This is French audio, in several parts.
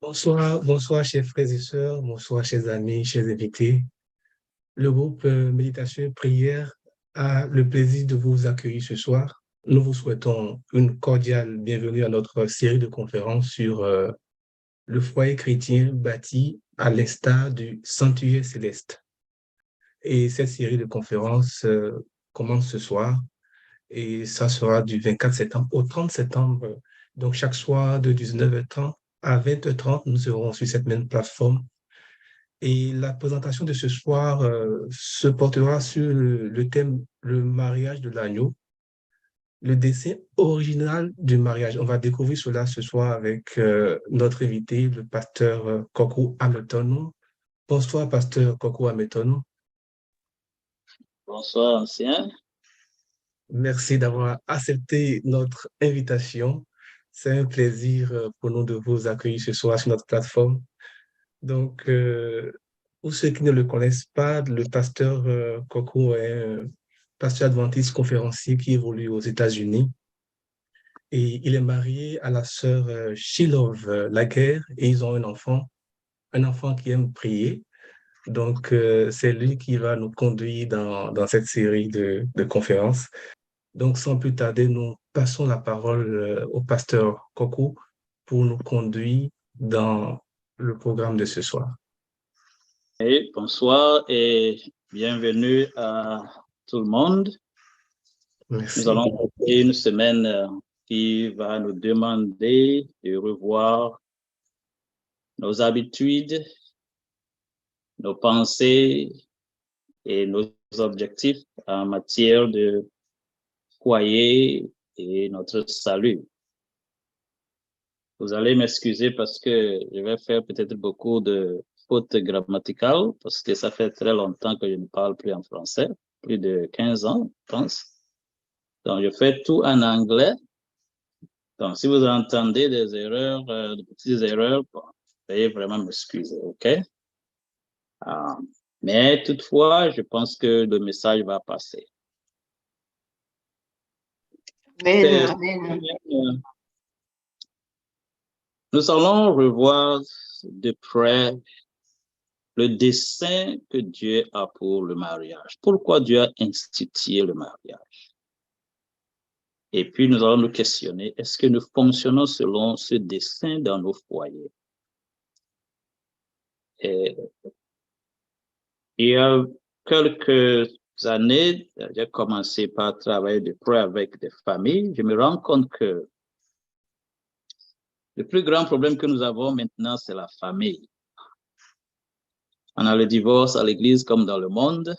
Bonsoir, bonsoir, chers frères et sœurs, bonsoir, chers amis, chers invités. Le groupe Méditation et Prière a le plaisir de vous accueillir ce soir. Nous vous souhaitons une cordiale bienvenue à notre série de conférences sur le foyer chrétien bâti à l'instar du sanctuaire céleste. Et cette série de conférences commence ce soir et ça sera du 24 septembre au 30 septembre. Donc, chaque soir de 19h30 à 20h30, nous serons sur cette même plateforme. Et la présentation de ce soir se portera sur le thème le mariage de l'agneau, le dessin original du mariage. On va découvrir cela ce soir avec notre invité, le pasteur Koko Ametono. Bonsoir, pasteur Koko Ametono. Bonsoir, ancien. Merci d'avoir accepté notre invitation. C'est un plaisir pour nous de vous accueillir ce soir sur notre plateforme. Donc, pour ceux qui ne le connaissent pas, le pasteur Koko est un pasteur adventiste conférencier qui évolue aux États-Unis. Et il est marié à la sœur Shilov Laguerre et ils ont un enfant qui aime prier. Donc, c'est lui qui va nous conduire dans cette série de conférences. Donc, sans plus tarder, nous passons la parole au pasteur Koko pour nous conduire dans le programme de ce soir. Et bonsoir et bienvenue à tout le monde. Merci. Nous allons passer une semaine qui va nous demander de revoir nos habitudes, nos pensées et nos objectifs en matière de foyer et notre salut. Vous allez m'excuser parce que je vais faire peut-être beaucoup de fautes grammaticales parce que ça fait très longtemps que je ne parle plus en français, plus de 15 ans, je pense. Donc, je fais tout en anglais. Donc, si vous entendez des erreurs, de petites erreurs, bon, veuillez vraiment m'excuser, OK? Mais toutefois, je pense que le message va passer. Amen, amen. Nous allons revoir de près le dessein que Dieu a pour le mariage. Pourquoi Dieu a institué le mariage? Et puis, nous allons nous questionner, est-ce que nous fonctionnons selon ce dessein dans nos foyers? Et il y a quelques années, j'ai commencé par travailler de près avec des familles. Je me rends compte que le plus grand problème que nous avons maintenant, c'est la famille. On a le divorce à l'église comme dans le monde.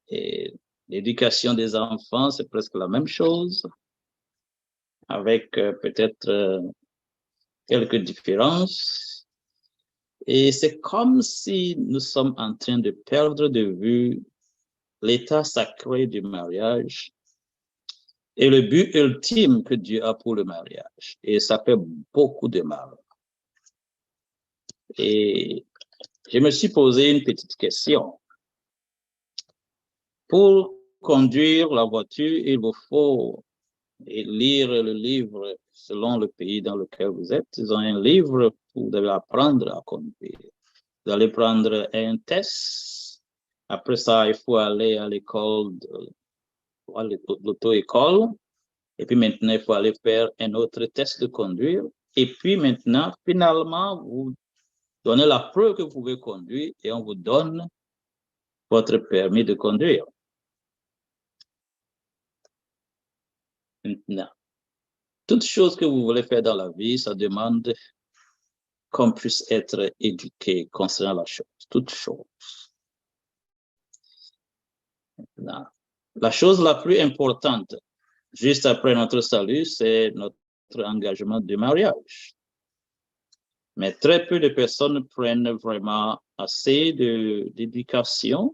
Et l'éducation des enfants, c'est presque la même chose, avec peut-être quelques différences. Et c'est comme si nous sommes en train de perdre de vue l'état sacré du mariage et le but ultime que Dieu a pour le mariage. Et ça fait beaucoup de mal. Et je me suis posé une petite question. Pour conduire la voiture, il vous faut lire le livre selon le pays dans lequel vous êtes. Ils ont un livre où vous devez apprendre à conduire. Vous allez prendre un test. Après ça, il faut aller à l'école, l'auto-école. Et puis maintenant, il faut aller faire un autre test de conduire. Et puis maintenant, finalement, vous donnez la preuve que vous pouvez conduire et on vous donne votre permis de conduire. Maintenant, toute chose que vous voulez faire dans la vie, ça demande qu'on puisse être éduqué concernant la chose, toute chose. Maintenant, la chose la plus importante, juste après notre salut, c'est notre engagement de mariage. Mais très peu de personnes prennent vraiment assez d'éducation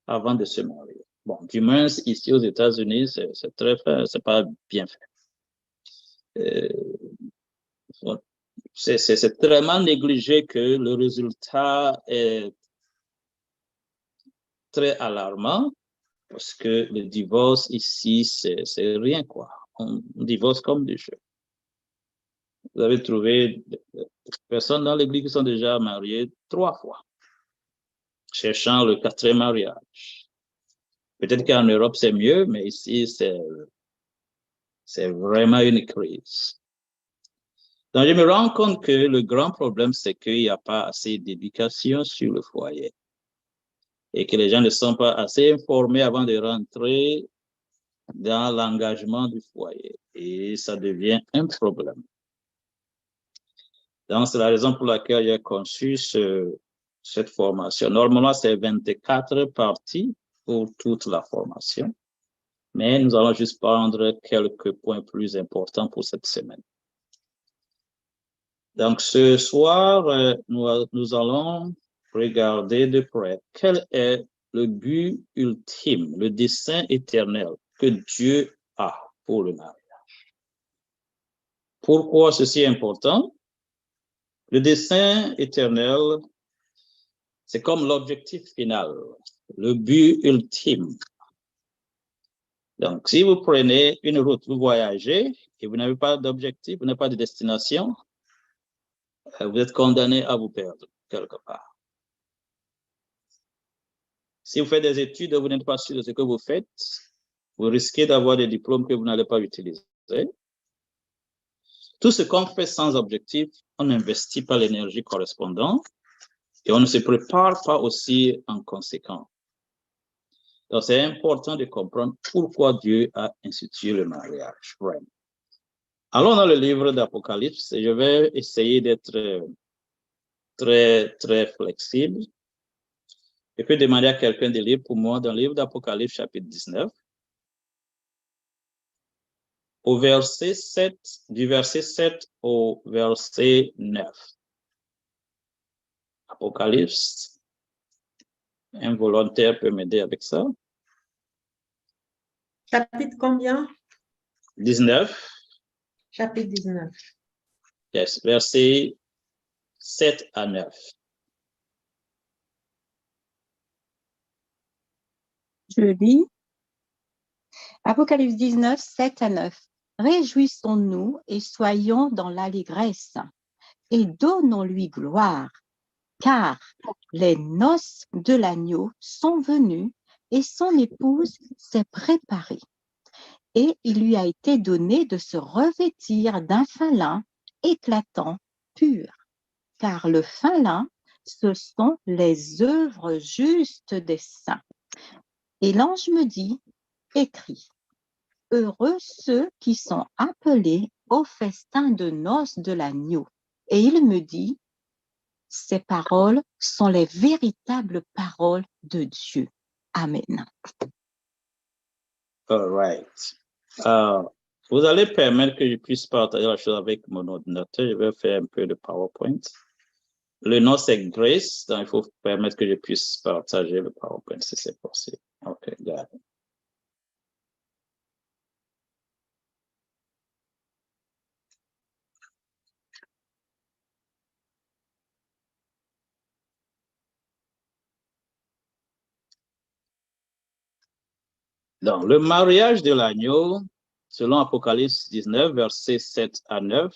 avant de se marier. Bon, du moins, ici aux États-Unis, c'est très fait, c'est pas bien fait. c'est tellement négligé que le résultat est très alarmant parce que le divorce ici, c'est rien quoi. On divorce comme des jeux. Vous avez trouvé des personnes dans l'église qui sont déjà mariées 3 fois, cherchant le 4e mariage. Peut-être qu'en Europe, c'est mieux, mais ici, c'est vraiment une crise. Donc, je me rends compte que le grand problème, c'est qu'il n'y a pas assez d'éducation sur le foyer et que les gens ne sont pas assez informés avant de rentrer dans l'engagement du foyer. Et ça devient un problème. Donc, c'est la raison pour laquelle j'ai conçu cette formation. Normalement, c'est 24 parties pour toute la formation, mais nous allons juste prendre quelques points plus importants pour cette semaine. Donc, ce soir, nous allons regarder de près quel est le but ultime, le dessein éternel que Dieu a pour le mariage. Pourquoi ceci est important? Le dessein éternel, c'est comme l'objectif final, le but ultime. Donc, si vous prenez une route, vous voyagez et vous n'avez pas d'objectif, vous n'avez pas de destination, vous êtes condamné à vous perdre quelque part. Si vous faites des études et vous n'êtes pas sûr de ce que vous faites, vous risquez d'avoir des diplômes que vous n'allez pas utiliser. Tout ce qu'on fait sans objectif, on n'investit pas l'énergie correspondante et on ne se prépare pas aussi en conséquence. Donc, c'est important de comprendre pourquoi Dieu a institué le mariage. Allons dans le livre d'Apocalypse et je vais essayer d'être très, très flexible. Je peux demander à quelqu'un de lire pour moi dans le livre d'Apocalypse, chapitre 19, au verset 7, du verset 7 au verset 9. Apocalypse, un volontaire peut m'aider avec ça. Chapitre combien? 19. Chapitre 19. Yes, verset 7 à 9. Je lis Apocalypse 19, 7 à 9. Réjouissons-nous et soyons dans l'allégresse et donnons-lui gloire, car les noces de l'agneau sont venues et son épouse s'est préparée. Et il lui a été donné de se revêtir d'un fin lin éclatant, pur, car le fin lin, ce sont les œuvres justes des saints. Et l'ange me dit, écrit, heureux ceux qui sont appelés au festin de noces de l'agneau. Et il me dit, ces paroles sont les véritables paroles de Dieu. Amen. All right. Vous allez permettre que je puisse partager la chose avec mon ordinateur. Je vais faire un peu de PowerPoint. Le nom, c'est Grace, donc il faut permettre que je puisse partager le PowerPoint si c'est possible. OK, got it. Donc, le mariage de l'agneau, selon Apocalypse 19, versets 7 à 9,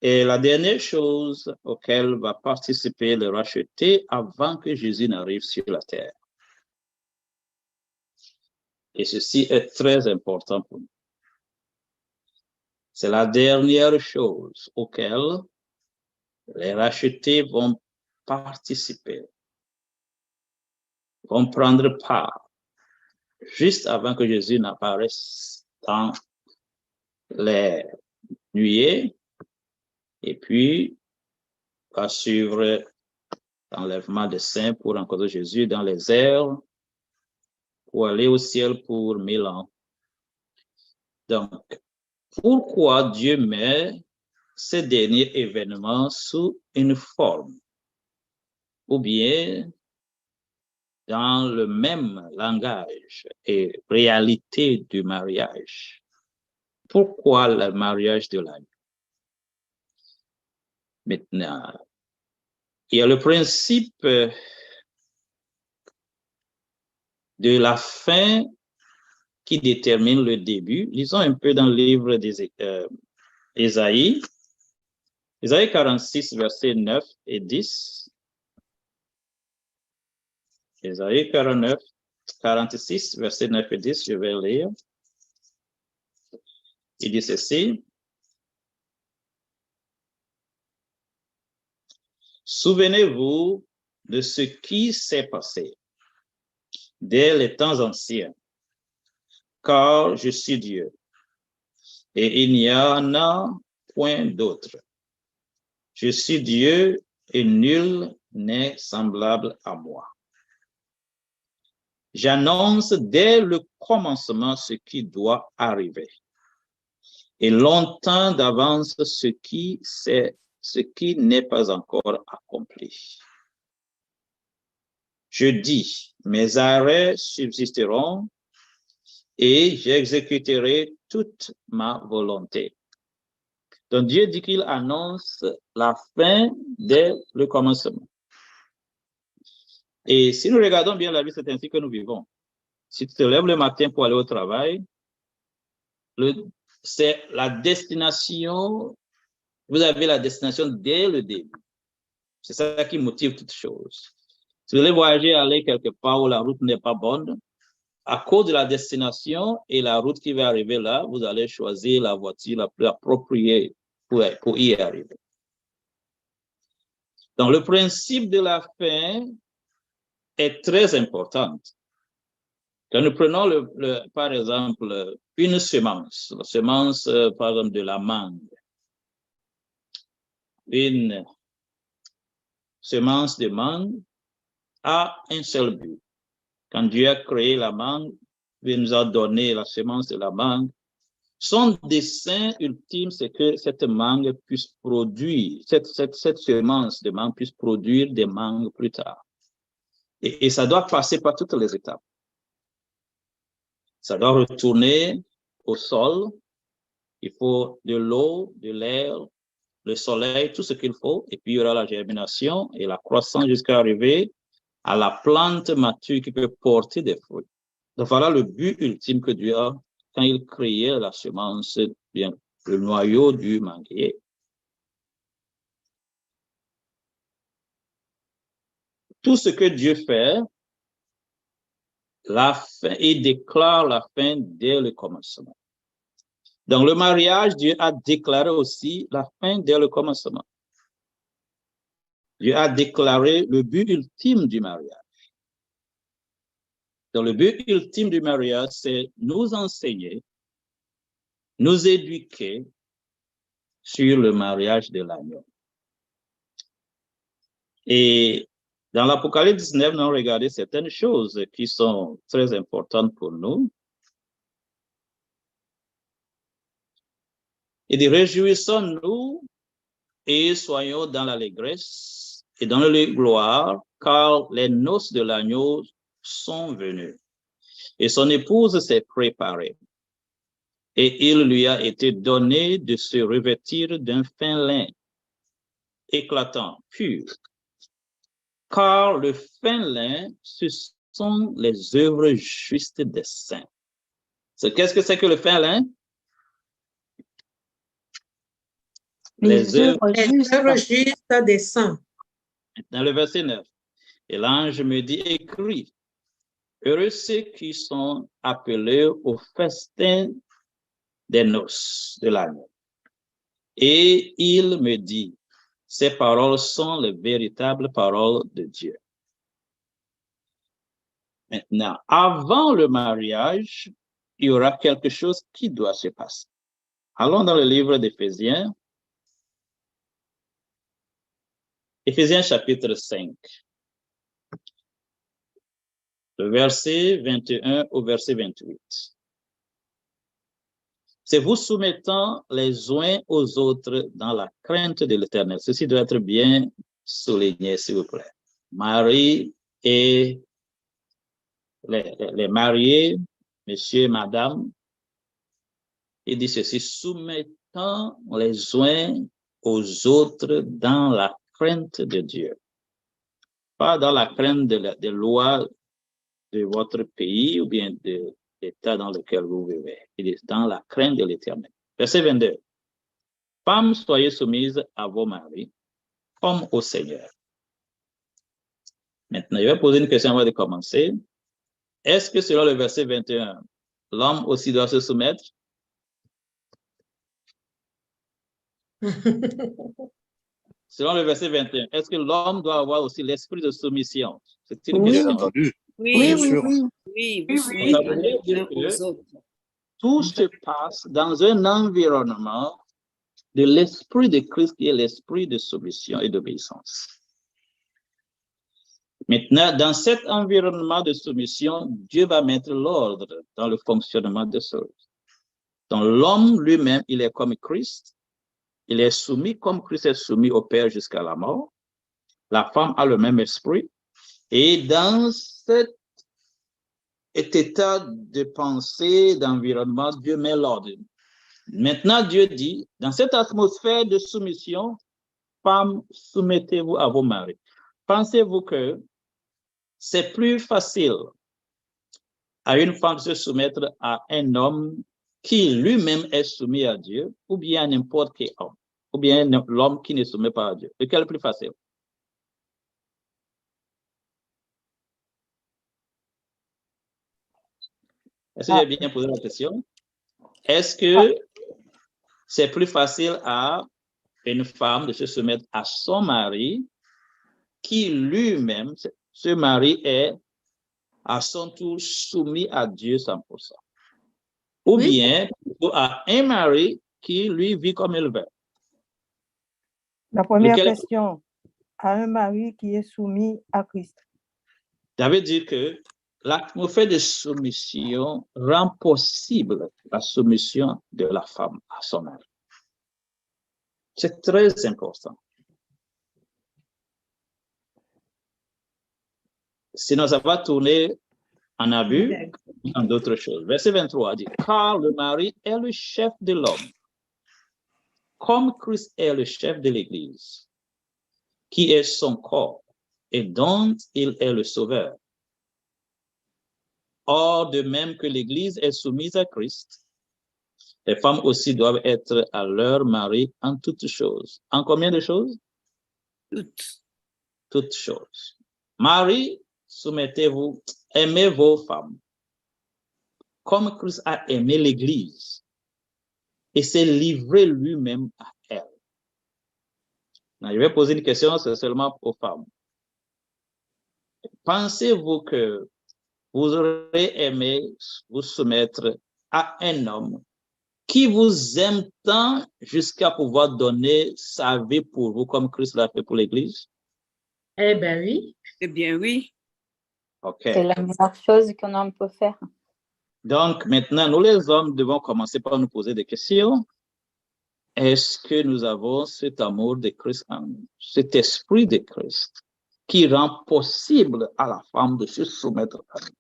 est la dernière chose auquel va participer le racheté avant que Jésus n'arrive sur la terre. Et ceci est très important pour nous. C'est la dernière chose auquel les rachetés vont participer, vont prendre part, juste avant que Jésus n'apparaisse dans les nuées, et puis va suivre l'enlèvement des saints pour rencontrer Jésus dans les airs, pour aller au ciel pour 1000 ans. Donc, pourquoi Dieu met ces derniers événements sous une forme ou bien dans le même langage et réalité du mariage? Pourquoi le mariage de l'agneau? Maintenant, il y a le principe de la fin qui détermine le début. Lisons un peu dans le livre d'Ésaïe. Ésaïe 46, versets 9 et 10. Ésaïe 46, versets 9 et 10, je vais lire. Il dit ceci. Souvenez-vous de ce qui s'est passé dès les temps anciens, car je suis Dieu, et il n'y en a point d'autre. Je suis Dieu, et nul n'est semblable à moi. J'annonce dès le commencement ce qui doit arriver, et longtemps d'avance ce qui n'est pas encore accompli. Je dis, mes arrêts subsisteront et j'exécuterai toute ma volonté. Donc Dieu dit qu'il annonce la fin dès le commencement. Et si nous regardons bien la vie, c'est ainsi que nous vivons. Si tu te lèves le matin pour aller au travail, c'est la destination, vous avez la destination dès le début. C'est ça qui motive toute chose. Si vous voulez voyager, aller quelque part où la route n'est pas bonne, à cause de la destination et la route qui va arriver là, vous allez choisir la voiture la plus appropriée pour y arriver. Donc, le principe de la fin est très important. Quand nous prenons, par exemple, une semence, la semence, par exemple, de la mangue, une semence de mangue a un seul but. Quand Dieu a créé la mangue, il nous a donné la semence de la mangue. Son dessein ultime, c'est que cette mangue puisse produire, cette semence de mangue puisse produire des mangues plus tard. Et ça doit passer par toutes les étapes. Ça doit retourner au sol. Il faut de l'eau, de l'air, le soleil, tout ce qu'il faut. Et puis, il y aura la germination et la croissance jusqu'à arriver à la plante mature qui peut porter des fruits. Donc, voilà le but ultime que Dieu a quand il créait la semence, bien, le noyau du manguier. Tout ce que Dieu fait, la fin, il déclare la fin dès le commencement. Dans le mariage, Dieu a déclaré aussi la fin dès le commencement. Dieu a déclaré le but ultime du mariage. Donc, le but ultime du mariage, c'est nous enseigner, nous éduquer sur le mariage de l'agneau. Et dans l'Apocalypse 19, nous avons regardé certaines choses qui sont très importantes pour nous. Il dit, réjouissons-nous et soyons dans l'allégresse et dans la gloire, car les noces de l'agneau sont venues et son épouse s'est préparée. Et il lui a été donné de se revêtir d'un fin lin éclatant, pur. Car le fin lin, ce sont les œuvres justes des saints. Qu'est-ce que c'est que le fin lin? Les œuvres justes des saints. Dans le verset 9, et l'ange me dit, écrit, heureux ceux qui sont appelés au festin des noces de l'agneau. Et il me dit, ces paroles sont les véritables paroles de Dieu. Maintenant, avant le mariage, il y aura quelque chose qui doit se passer. Allons dans le livre d'Éphésiens. Éphésiens chapitre 5. Le verset 21 au verset 28. C'est vous soumettant les uns aux autres dans la crainte de l'Éternel. Ceci doit être bien souligné, s'il vous plaît. Marie et les mariés, monsieur, madame, il dit ceci, soumettant les uns aux autres dans la crainte de Dieu. Pas dans la crainte des lois de votre pays ou bien de l'état dans lequel vous vivez. Il est dans la crainte de l'Éternel. Verset 22. Femmes, soyez soumises à vos maris, comme au Seigneur. Maintenant, je vais poser une question avant de commencer. Est-ce que selon le verset 21, l'homme aussi doit se soumettre? Selon le verset 21, est-ce que l'homme doit avoir aussi l'esprit de soumission? C'est une question. Entendu. Oui, Bien sûr. oui. Ça veut dire que tout se passe dans un environnement de l'esprit de Christ qui est l'esprit de soumission et d'obéissance. Maintenant, dans cet environnement de soumission, Dieu va mettre l'ordre dans le fonctionnement des choses. Donc, l'homme lui-même, il est comme Christ. Il est soumis comme Christ est soumis au Père jusqu'à la mort. La femme a le même esprit. Et dans cet état de pensée, d'environnement, Dieu met l'ordre. Maintenant, Dieu dit, dans cette atmosphère de soumission, femmes, soumettez-vous à vos maris. Pensez-vous que c'est plus facile à une femme de se soumettre à un homme qui lui-même est soumis à Dieu, ou bien à n'importe quel homme, ou bien l'homme qui ne soumet pas à Dieu? Lequel est le plus facile? Est-ce que j'ai bien posé la question? Est-ce que c'est plus facile à une femme de se soumettre à son mari qui lui-même, ce mari est à son tour soumis à Dieu 100%? Ou bien à un mari qui lui vit comme il veut? La première question, à un mari qui est soumis à Christ. Ça veut dire que l'atmosphère de soumission rend possible la soumission de la femme à son mari. C'est très important. Sinon, ça va tourner en abus, en d'autres choses. Verset 23 dit, « Car le mari est le chef de l'homme, comme Christ est le chef de l'Église, qui est son corps et dont il est le sauveur. Or, de même que l'Église est soumise à Christ, les femmes aussi doivent être à leur mari en toutes choses. » En combien de choses? Toutes choses. Marie, soumettez-vous, aimez vos femmes, comme Christ a aimé l'Église et s'est livré lui-même à elle. Now, je vais poser une question, c'est seulement aux femmes. Pensez-vous que vous aurez aimé vous soumettre à un homme qui vous aime tant jusqu'à pouvoir donner sa vie pour vous comme Christ l'a fait pour l'Église? Eh bien oui. Eh bien oui. OK. C'est la meilleure chose qu'un homme peut faire. Donc, maintenant, nous les hommes devons commencer par nous poser des questions. Est-ce que nous avons cet amour de Christ en nous, cet esprit de Christ qui rend possible à la femme de se soumettre à nous?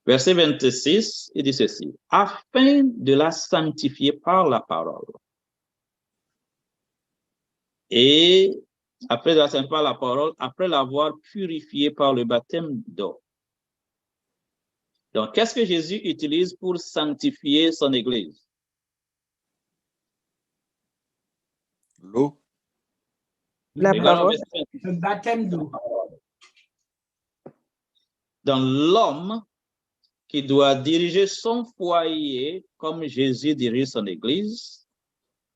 Verset 26, il dit ceci, « Afin de la sanctifier par la parole. » Et après de la sanctifier par la parole, après l'avoir purifiée par le baptême d'eau. Donc, qu'est-ce que Jésus utilise pour sanctifier son Église? L'eau. La parole. Le baptême d'eau. Dans l'homme qui doit diriger son foyer comme Jésus dirige son Église,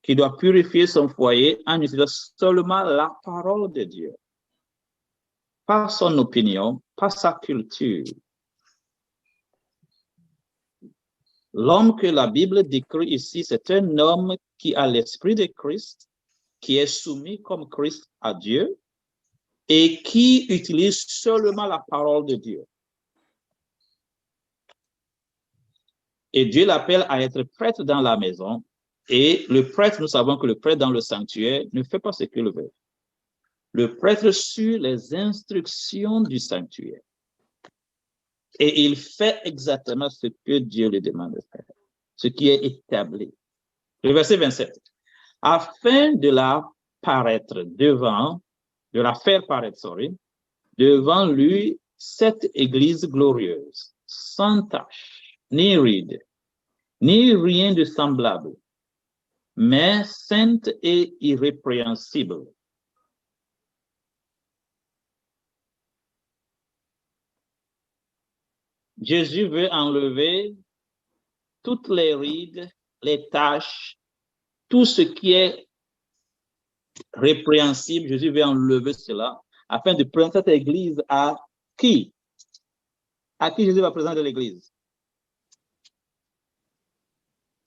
qui doit purifier son foyer en utilisant seulement la parole de Dieu, pas son opinion, pas sa culture. L'homme que la Bible décrit ici, c'est un homme qui a l'esprit de Christ, qui est soumis comme Christ à Dieu et qui utilise seulement la parole de Dieu. Et Dieu l'appelle à être prêtre dans la maison. Et le prêtre, nous savons que le prêtre dans le sanctuaire ne fait pas ce qu'il veut. Le prêtre suit les instructions du sanctuaire. Et il fait exactement ce que Dieu lui demande de faire, ce qui est établi. Le verset 27. Afin de la faire paraître, devant lui cette église glorieuse, sans tache, ni ride, ni rien de semblable, mais sainte et irrépréhensible. Jésus veut enlever toutes les rides, les taches, tout ce qui est répréhensible. Jésus veut enlever cela afin de présenter cette église à qui? À qui Jésus va présenter l'église?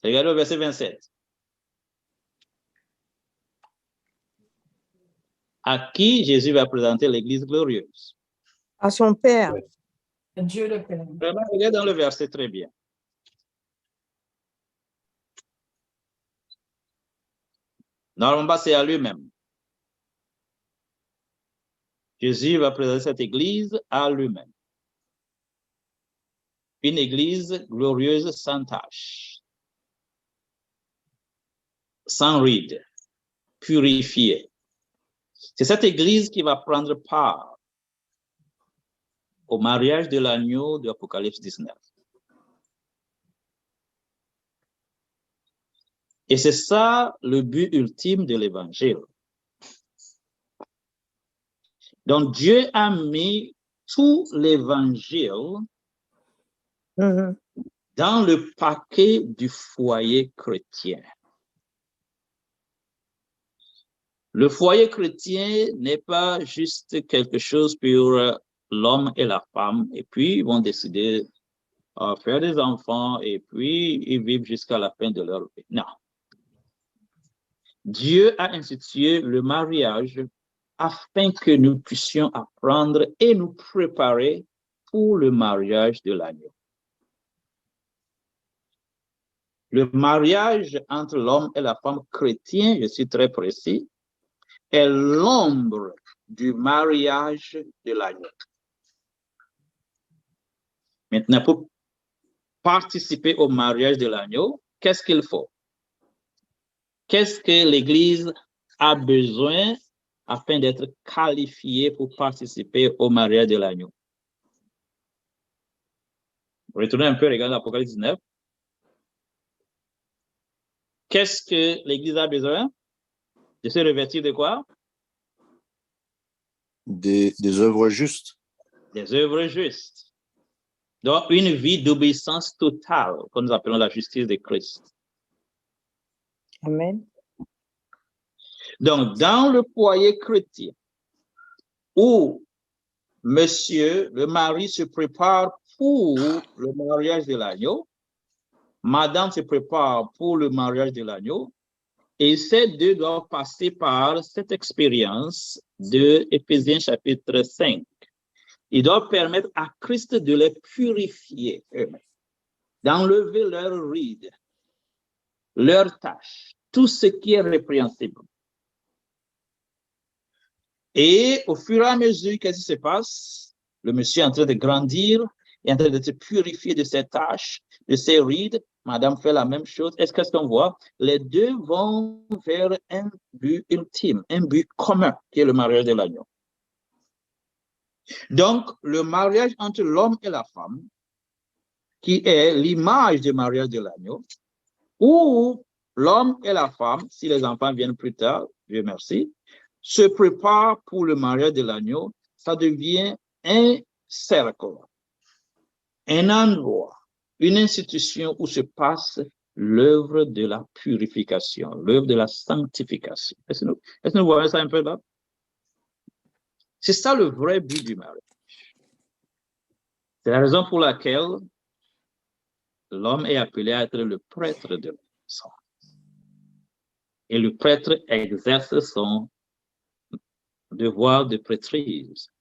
Regardez le verset 27. À qui Jésus va présenter l'église glorieuse? À son Père. Dieu le Père. Regardez dans le verset très bien. Normalement, c'est à lui-même. Jésus va présenter cette église à lui-même. Une église glorieuse sans tache, sans ride, purifiée. C'est cette église qui va prendre part au mariage de l'agneau de Apocalypse 19. Et c'est ça le but ultime de l'évangile. Donc Dieu a mis tout l'évangile dans le paquet du foyer chrétien. Le foyer chrétien n'est pas juste quelque chose pour l'homme et la femme, et puis ils vont décider de faire des enfants, et puis ils vivent jusqu'à la fin de leur vie. Non. Dieu a institué le mariage afin que nous puissions apprendre et nous préparer pour le mariage de l'agneau. Le mariage entre l'homme et la femme chrétien, je suis très précis, est l'ombre du mariage de l'agneau. Maintenant, pour participer au mariage de l'agneau, qu'est-ce qu'il faut? Qu'est-ce que l'Église a besoin afin d'être qualifiée pour participer au mariage de l'agneau? Retournez un peu, regardez l'Apocalypse 19. Qu'est-ce que l'Église a besoin? De se revêtir de quoi? Des œuvres justes. Des œuvres justes. Donc, une vie d'obéissance totale, que nous appelons la justice de Christ. Amen. Donc, dans le foyer chrétien, où monsieur, le mari se prépare pour le mariage de l'agneau, madame se prépare pour le mariage de l'agneau, et ces deux doivent passer par cette expérience de Éphésiens chapitre 5. Ils doivent permettre à Christ de les purifier eux-mêmes, d'enlever leurs rides, leurs tâches, tout ce qui est répréhensible. Et au fur et à mesure, qu'est-ce qui se passe? Le monsieur est en train de grandir, est en train de se purifier de ses tâches, de ses rides. Madame fait la même chose. Est-ce qu'on voit? Les deux vont vers un but ultime, un but commun, qui est le mariage de l'agneau. Donc, le mariage entre l'homme et la femme, qui est l'image du mariage de l'agneau, où l'homme et la femme, si les enfants viennent plus tard, Dieu merci, se préparent pour le mariage de l'agneau, ça devient un cercle, un endroit, une institution où se passe l'œuvre de la purification, l'œuvre de la sanctification. Est-ce que nous voyons ça un peu là? C'est ça le vrai but du mariage. C'est la raison pour laquelle l'homme est appelé à être le prêtre de la maison. Et le prêtre exerce son devoir de prêtrise,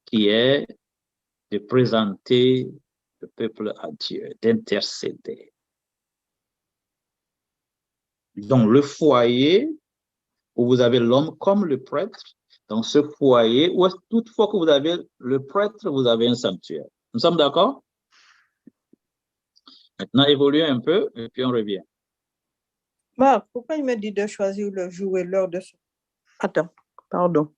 qui est de présenter le peuple à Dieu, d'intercéder. Donc, le foyer où vous avez l'homme comme le prêtre, dans ce foyer, où toutefois que vous avez le prêtre, vous avez un sanctuaire. Nous sommes d'accord? Maintenant, évoluez un peu et puis on revient. Marc, pourquoi il me dit de choisir le jour et l'heure de ce... Attends, pardon.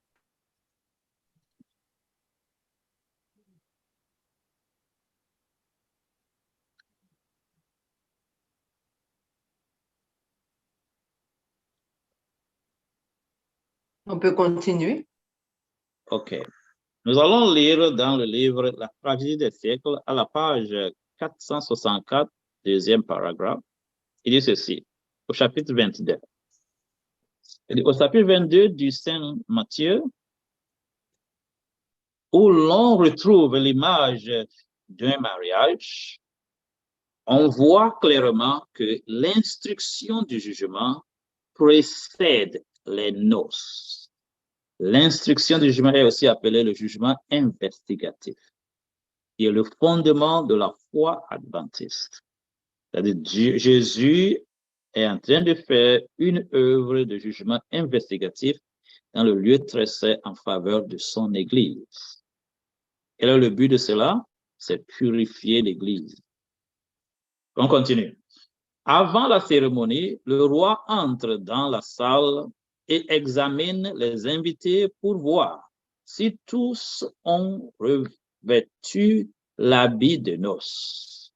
On peut continuer. OK. Nous allons lire dans le livre La tragédie des siècles à la page 464, deuxième paragraphe. Il dit ceci, au chapitre 22. Il dit, au chapitre 22 du Saint Matthieu, où l'on retrouve l'image d'un mariage, on voit clairement que l'instruction du jugement précède les noces. L'instruction du jugement est aussi appelée le jugement investigatif, qui est le fondement de la foi adventiste. C'est-à-dire, Jésus est en train de faire une œuvre de jugement investigatif dans le lieu très saint en faveur de son Église. Et là, le but de cela, c'est purifier l'Église. On continue. Avant la cérémonie, le roi entre dans la salle et examine les invités pour voir si tous ont revêtu l'habit de noces,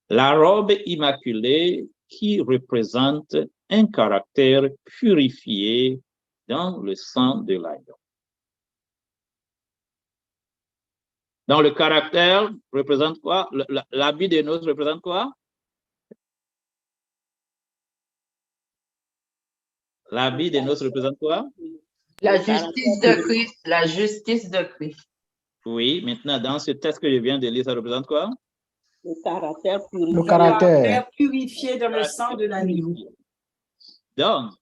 la robe immaculée qui représente un caractère purifié dans le sang de l'agneau. Donc, le caractère représente quoi? L'habit de noces représente quoi? L'habit de noces représente quoi? La justice de Christ, la justice de Christ. Oui, maintenant, dans ce texte que je viens de lire, ça représente quoi? Le caractère purifié. Le caractère. Purifié dans le sang de l'agneau. Donc,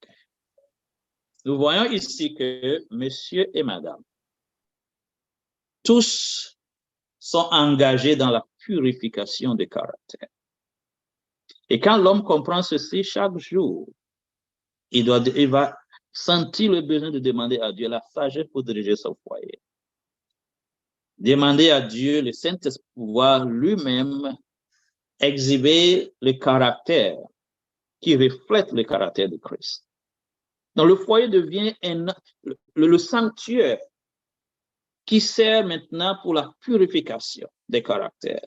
nous voyons ici que monsieur et madame, tous sont engagés dans la purification du caractère. Et quand l'homme comprend ceci chaque jour, il va sentir le besoin de demander à Dieu la sagesse pour diriger son foyer. Demander à Dieu le Saint-Esprit pouvoir lui-même exhiber le caractère qui reflète le caractère de Christ. Donc le foyer devient le sanctuaire qui sert maintenant pour la purification des caractères,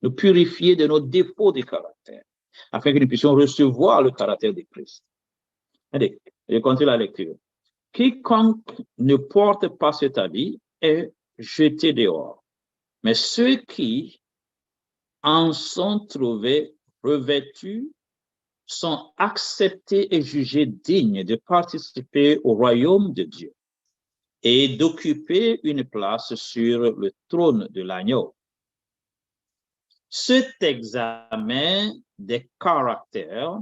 nous purifier de nos défauts de caractère, afin que nous puissions recevoir le caractère de Christ. Allez, je continue la lecture. Quiconque ne porte pas cet habit est jeté dehors, mais ceux qui en sont trouvés revêtus sont acceptés et jugés dignes de participer au royaume de Dieu et d'occuper une place sur le trône de l'agneau. Cet examen des caractères,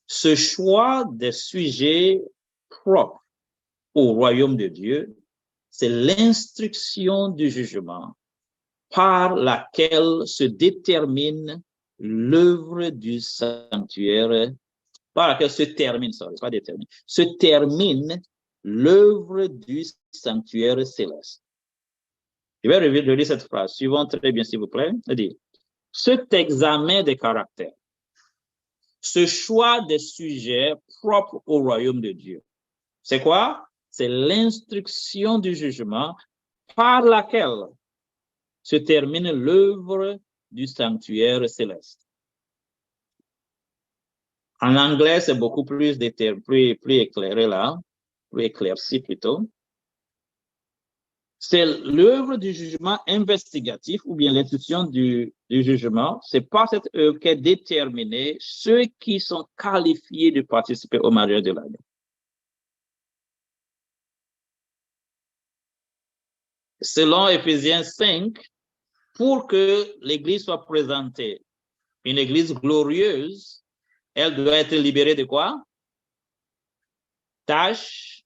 ce choix des sujets propres au royaume de Dieu, c'est l'instruction du jugement par laquelle se détermine l'œuvre du sanctuaire, par laquelle se termine l'œuvre du sanctuaire céleste. Je vais relire cette phrase. Suivons très bien, s'il vous plaît. Elle dit, cet examen des caractères, ce choix des sujets propres au royaume de Dieu, c'est quoi? C'est l'instruction du jugement par laquelle se termine l'œuvre du sanctuaire céleste. En anglais, c'est beaucoup plus éclairé là, plus éclairci plutôt. C'est l'œuvre du jugement investigatif ou bien l'institution du jugement. C'est par cette œuvre qu'est déterminée ceux qui sont qualifiés de participer au mariage de l'agneau. Selon Éphésiens 5, pour que l'Église soit présentée, une Église glorieuse, elle doit être libérée de quoi? Tâches,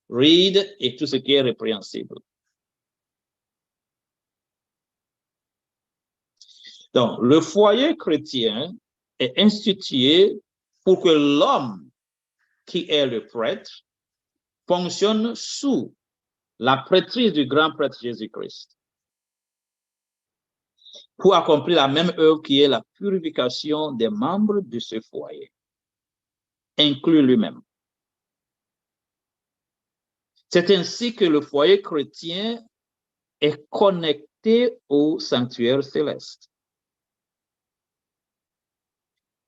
rides et tout ce qui est répréhensible. Donc, le foyer chrétien est institué pour que l'homme qui est le prêtre fonctionne sous la prêtrise du grand prêtre Jésus-Christ pour accomplir la même œuvre qui est la purification des membres de ce foyer. inclut lui-même. C'est ainsi que le foyer chrétien est connecté au sanctuaire céleste.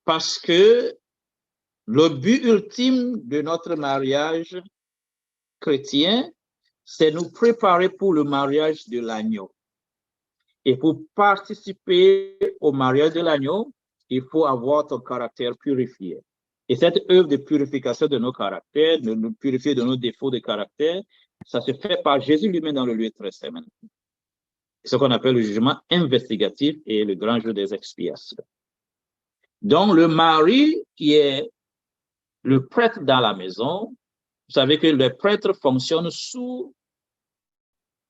Parce que le but ultime de notre mariage chrétien, c'est nous préparer pour le mariage de l'agneau. Et pour participer au mariage de l'agneau, il faut avoir ton caractère purifié. Et cette œuvre de purification de nos caractères, de nous purifier de nos défauts de caractère, ça se fait par Jésus lui-même dans le lieu très saint. C'est ce qu'on appelle le jugement investigatif et le grand jour des expiations. Donc, le mari qui est le prêtre dans la maison, vous savez que le prêtre fonctionne sous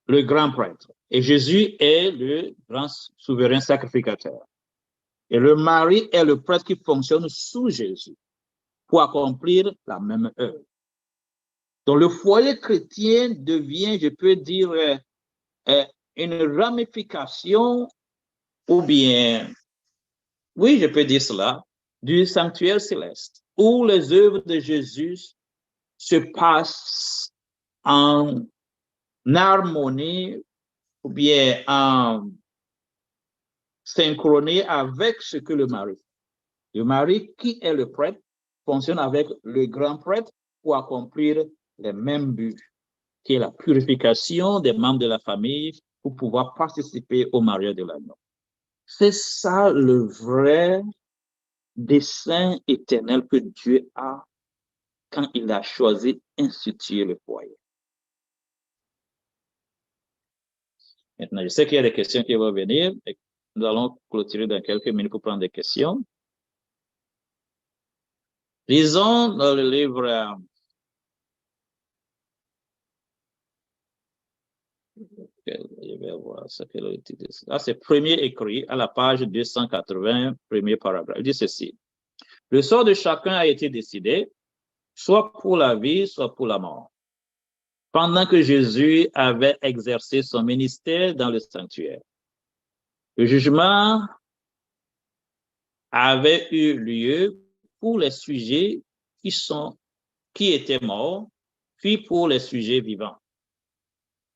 le grand prêtre. Et Jésus est le grand souverain sacrificateur. Et le mari est le prêtre qui fonctionne sous Jésus pour accomplir la même œuvre. Donc, le foyer chrétien devient, je peux dire, une ramification ou bien, oui, je peux dire cela, du sanctuaire céleste, où les œuvres de Jésus se passent en harmonie ou bien en synchronie avec ce que le mari fait. Le mari, qui est le prêtre, fonctionne avec le grand prêtre pour accomplir les mêmes buts, qui est la purification des membres de la famille pour pouvoir participer au mariage de l'agneau. C'est ça le vrai dessein éternel que Dieu a quand il a choisi d'instituer le foyer. Maintenant, je sais qu'il y a des questions qui vont venir et nous allons clôturer dans quelques minutes pour prendre des questions. Lisons dans le livre je vais voir ce que le titre. Là, c'est premier écrit à la page 280, premier paragraphe. Il dit ceci. Le sort de chacun a été décidé, soit pour la vie, soit pour la mort. Pendant que Jésus avait exercé son ministère dans le sanctuaire, le jugement avait eu lieu pour les sujets qui étaient morts, puis pour les sujets vivants.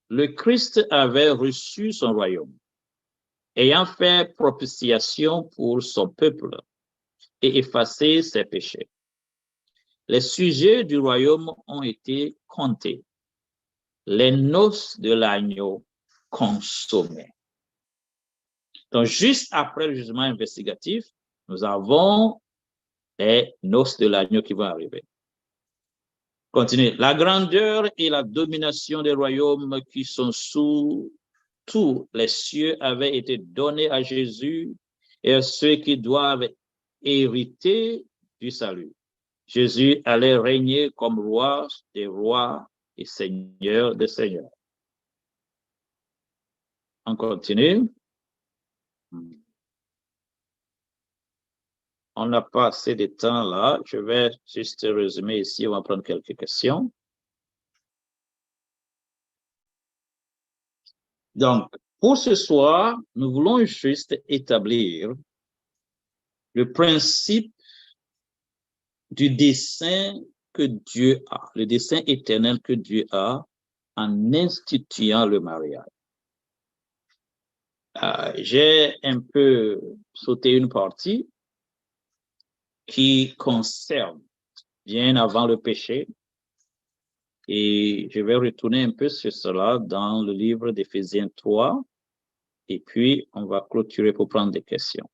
Le Christ avait reçu son royaume, ayant fait propitiation pour son peuple et effacé ses péchés. Les sujets du royaume ont été comptés, les noces de l'agneau consommées. Donc, juste après le jugement investigatif, nous avons les noces de l'agneau qui vont arriver. Continuez. La grandeur et la domination des royaumes qui sont sous tous les cieux avaient été donnés à Jésus et à ceux qui doivent hériter du salut. Jésus allait régner comme roi des rois et seigneur des seigneurs. On continue. On n'a pas assez de temps là. Je vais juste résumer ici. On va prendre quelques questions. Donc, pour ce soir, nous voulons juste établir le principe du dessein que Dieu a, le dessein éternel que Dieu a en instituant le mariage. J'ai un peu sauté une partie qui concerne bien avant le péché et je vais retourner un peu sur cela dans le livre d'Éphésiens 3 et puis on va clôturer pour prendre des questions.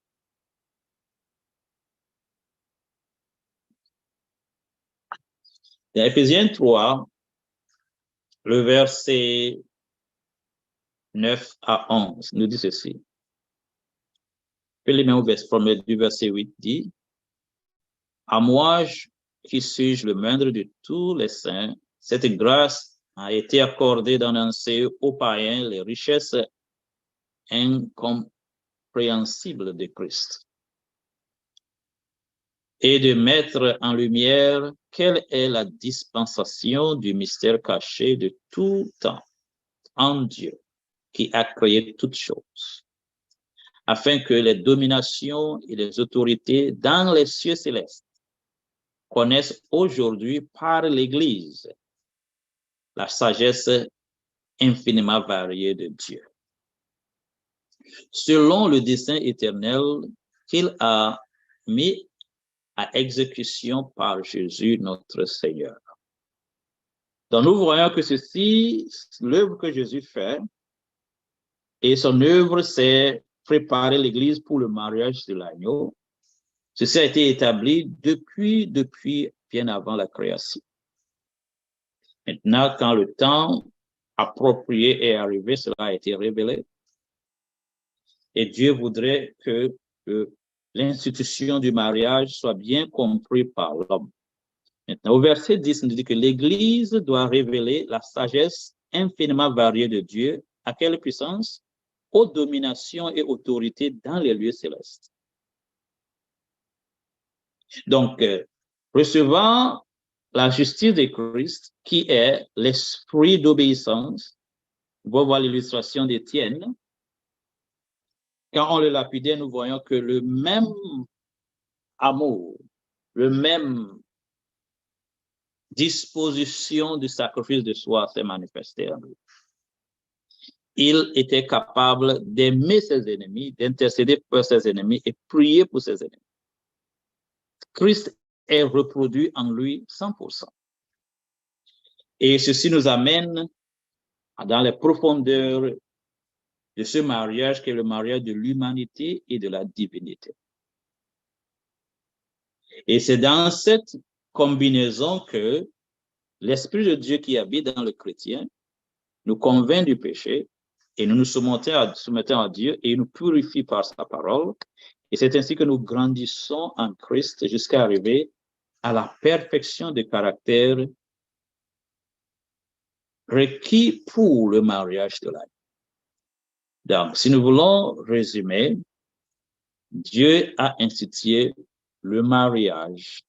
Dans Éphésiens 3, le verset 9 à 11 nous dit ceci. Du verset 8 dit, « À moi, qui suis le moindre de tous les saints, cette grâce a été accordée d'annoncer aux païens les richesses incompréhensibles de Christ et de mettre en lumière quelle est la dispensation du mystère caché de tout temps en Dieu qui a créé toutes choses, afin que les dominations et les autorités dans les cieux célestes connaissent aujourd'hui par l'Église la sagesse infiniment variée de Dieu, selon le dessein éternel qu'il a mis à exécution par Jésus notre Seigneur. Donc nous voyons que ceci, l'œuvre que Jésus fait, et son œuvre, c'est préparer l'Église pour le mariage de l'agneau. Ceci a été établi depuis bien avant la création. Maintenant, quand le temps approprié est arrivé, cela a été révélé. Et Dieu voudrait que l'institution du mariage soit bien comprise par l'homme. Maintenant, au verset 10, on dit que l'Église doit révéler la sagesse infiniment variée de Dieu. À quelle puissance? Aux dominations et autorités dans les lieux célestes. Donc, recevant la justice de Christ, qui est l'esprit d'obéissance, vous voyez voir l'illustration d'Étienne. Quand on le lapidait, nous voyons que le même amour, le même disposition du sacrifice de soi s'est manifesté en lui. Il était capable d'aimer ses ennemis, d'intercéder pour ses ennemis et prier pour ses ennemis. Christ est reproduit en lui 100%. Et ceci nous amène dans les profondeurs de ce mariage qui est le mariage de l'humanité et de la divinité. Et c'est dans cette combinaison que l'Esprit de Dieu qui habite dans le chrétien nous convainc du péché et nous nous soumettons à Dieu et il nous purifie par sa parole. Et c'est ainsi que nous grandissons en Christ jusqu'à arriver à la perfection de caractère requis pour le mariage de l'agneau. Donc, si nous voulons résumer, Dieu a institué le mariage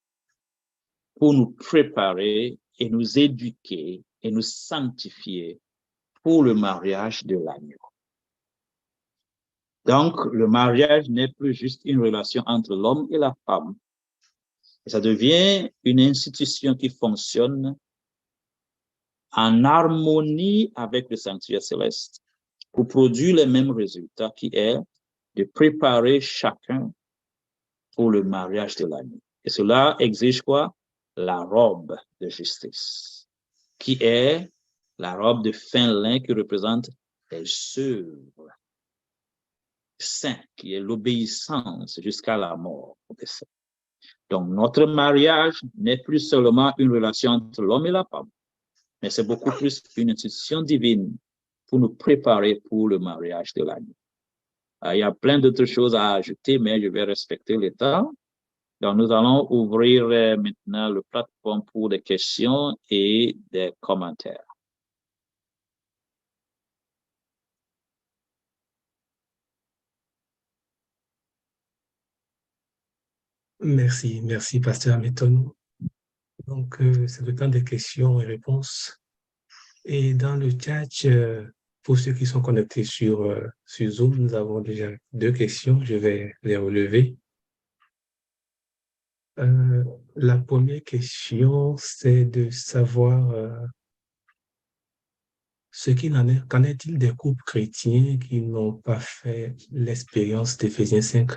pour nous préparer et nous éduquer et nous sanctifier pour le mariage de l'agneau. Donc, le mariage n'est plus juste une relation entre l'homme et la femme. Et ça devient une institution qui fonctionne en harmonie avec le sanctuaire céleste pour produire les mêmes résultats qui est de préparer chacun pour le mariage de l'agneau. Et cela exige quoi? La robe de justice, qui est la robe de fin lin qui représente les œuvres saintes, qui est l'obéissance jusqu'à la mort. Donc, notre mariage n'est plus seulement une relation entre l'homme et la femme, mais c'est beaucoup plus une institution divine pour nous préparer pour le mariage de l'agneau. Il y a plein d'autres choses à ajouter, mais je vais respecter le temps. Donc, nous allons ouvrir maintenant le plateforme pour des questions et des commentaires. Merci, merci, Pasteur Hamilton. Donc, c'est le temps des questions et réponses. Et dans le chat, pour ceux qui sont connectés sur Zoom, nous avons déjà 2 questions. Je vais les relever. La première question, c'est de savoir qu'en est-il des couples chrétiens qui n'ont pas fait l'expérience d'Éphésiens 5,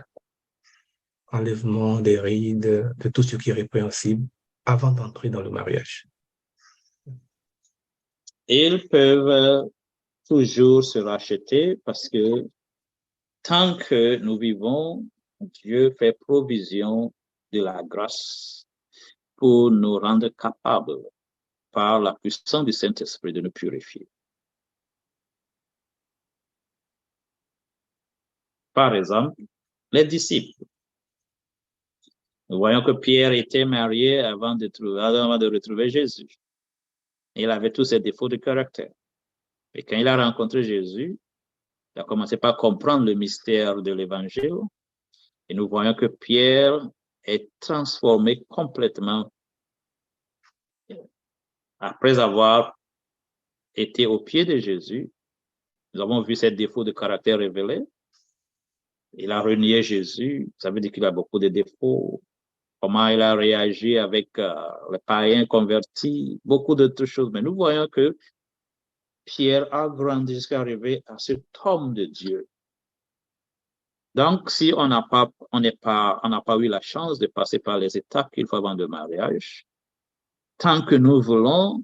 enlèvement des rides, de tout ce qui est répréhensible, avant d'entrer dans le mariage? Ils peuvent toujours se racheter parce que tant que nous vivons, Dieu fait provision de la grâce pour nous rendre capables, par la puissance du Saint-Esprit, de nous purifier. Par exemple, les disciples. Nous voyons que Pierre était marié avant de retrouver Jésus. Il avait tous ses défauts de caractère. Et quand il a rencontré Jésus, il a commencé par comprendre le mystère de l'Évangile. Et nous voyons que Pierre est transformé complètement après avoir été au pied de Jésus. Nous avons vu ses défauts de caractère révélés. Il a renié Jésus. Ça veut dire qu'il a beaucoup de défauts. comment il a réagi avec les païens convertis, beaucoup d'autres choses. Mais nous voyons que Pierre a grandi jusqu'à arriver à cet homme de Dieu. Donc, si on n'a pas eu la chance de passer par les étapes qu'il faut avant le mariage, tant que nous voulons,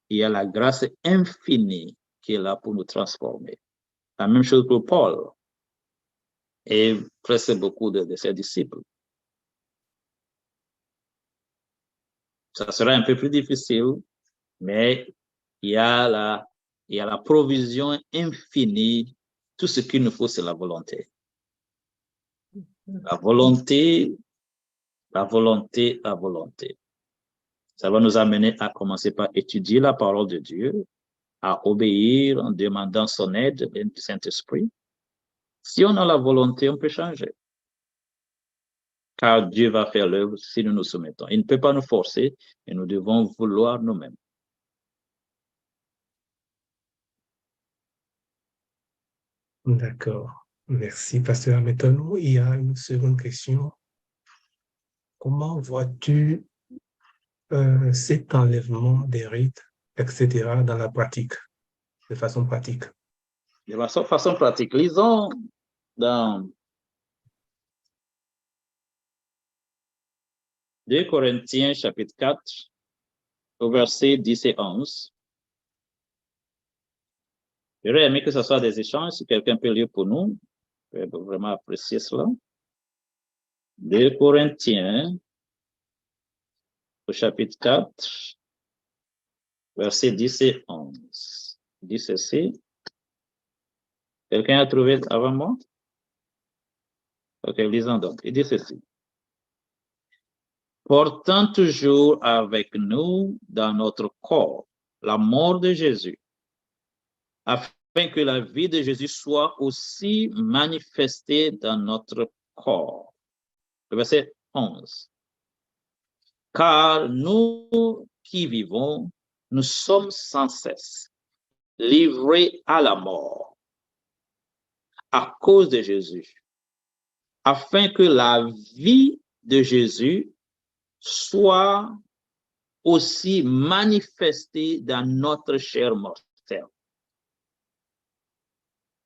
il y a la grâce infinie qui est là pour nous transformer. La même chose pour Paul et presque beaucoup de ses disciples. Ça sera un peu plus difficile, mais il y a la provision infinie. Tout ce qu'il nous faut, c'est la volonté. La volonté. Ça va nous amener à commencer par étudier la parole de Dieu, à obéir en demandant son aide du Saint-Esprit. Si on a la volonté, on peut changer. Car Dieu va faire l'œuvre si nous nous soumettons. Il ne peut pas nous forcer, et nous devons vouloir nous-mêmes. D'accord. Merci, pasteur. Maintenant, il y a une seconde question. Comment vois-tu cet enlèvement des rites, etc., dans la pratique, de façon pratique? De façon pratique, lisons dans 2 Corinthiens chapitre 4, au verset 10 et 11. J'aurais aimé que ce soit des échanges, si quelqu'un peut lire pour nous. Je vais vraiment apprécier cela. 2 Corinthiens, au chapitre 4, versets 10 et 11. Dit ceci. Quelqu'un a trouvé avant moi? Ok, lisons donc. Il dit ceci. Portant toujours avec nous dans notre corps la mort de Jésus, afin que la vie de Jésus soit aussi manifestée dans notre corps. Le verset 11. Car nous qui vivons, nous sommes sans cesse livrés à la mort à cause de Jésus, afin que la vie de Jésus soit aussi manifestée dans notre chair mortelle.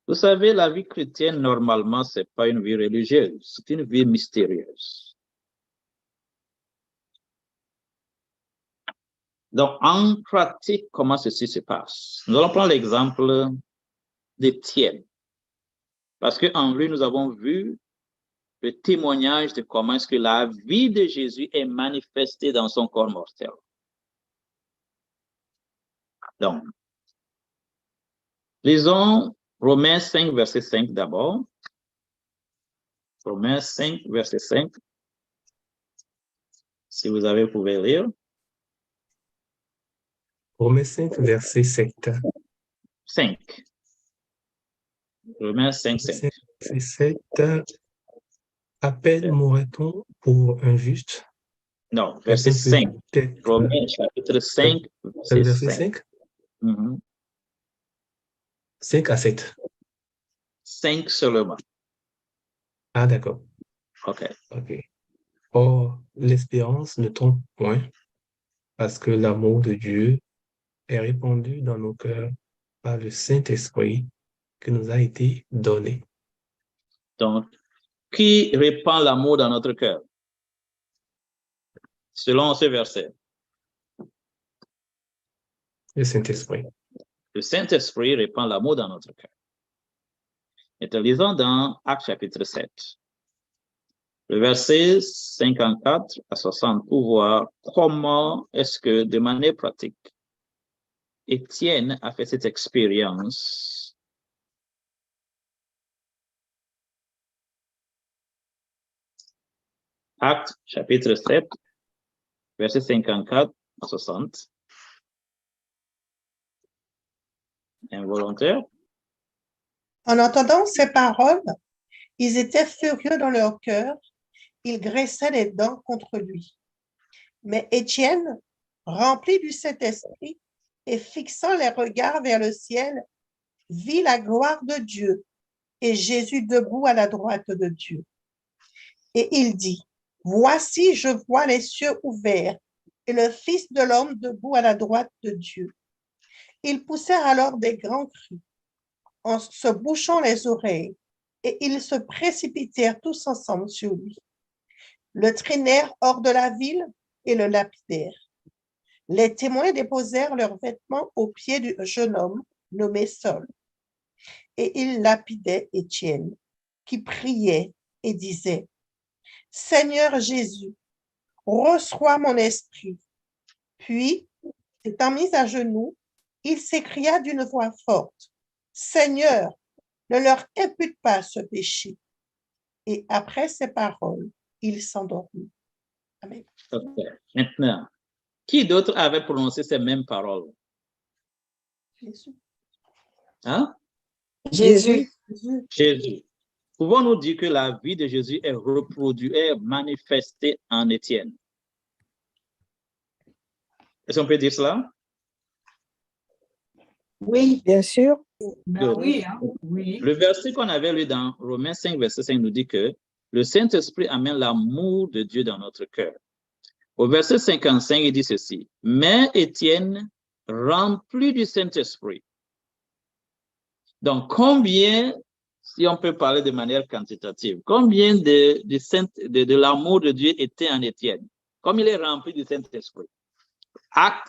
Vous savez, la vie chrétienne, normalement, ce n'est pas une vie religieuse, c'est une vie mystérieuse. Donc, en pratique, comment ceci se passe? Nous allons prendre l'exemple d'Étienne. Parce qu'en lui, nous avons vu le témoignage de comment est-ce que la vie de Jésus est manifestée dans son corps mortel. Donc, lisons Romains 5, verset 5 d'abord. Romains 5, verset 5. Si vous avez, vous pouvez lire. Romains 5, verset 7. 5. Romains 5, 5. Verset 7. À peine mourrait-on pour un juste? Non, verset 5. Romains chapitre 5, verset 5. 5 à 7. 5 seulement. Ah, d'accord. OK. Or, l'espérance ne trompe point, parce que l'amour de Dieu est répandu dans nos cœurs par le Saint-Esprit qui nous a été donné. Donc, qui répand l'amour dans notre cœur? Selon ce verset. Le Saint-Esprit. Le Saint-Esprit répand l'amour dans notre cœur. Et lisons dans Actes chapitre 7. Le verset 54 à 60 pour voir comment est-ce que, de manière pratique, Étienne a fait cette expérience. Actes chapitre 7, verset 54 à 60. Involontaire. En entendant ces paroles, ils étaient furieux dans leur cœur, ils graissaient les dents contre lui. Mais Étienne, rempli du Saint-Esprit et fixant les regards vers le ciel, vit la gloire de Dieu et Jésus debout à la droite de Dieu. Et il dit, Voici, je vois les cieux ouverts et le Fils de l'homme debout à la droite de Dieu. Ils poussèrent alors des grands cris en se bouchant les oreilles et ils se précipitèrent tous ensemble sur lui. Le traînèrent hors de la ville et le lapidèrent. Les témoins déposèrent leurs vêtements aux pieds du jeune homme nommé Saul. Et ils lapidaient Étienne, qui priait et disait, « Seigneur Jésus, reçois mon esprit. » Puis, étant mis à genoux, il s'écria d'une voix forte, « Seigneur, ne leur impute pas ce péché. » Et après ces paroles, il s'endormit. Amen. Okay. Maintenant, qui d'autre avait prononcé ces mêmes paroles? Jésus. Hein? Jésus. Jésus. Pouvons-nous dire que la vie de Jésus est reproduite, est manifestée en Étienne? Est-ce qu'on peut dire cela? Oui, bien sûr. Oui, hein? Oui. Le verset qu'on avait lu dans Romains 5, verset 5 nous dit que le Saint-Esprit amène l'amour de Dieu dans notre cœur. Au verset 55, il dit ceci, « Mais Étienne, rempli du Saint-Esprit. » Donc, combien, si on peut parler de manière quantitative, combien de l'amour de Dieu était en Étienne? Comme il est rempli du Saint-Esprit. Acte,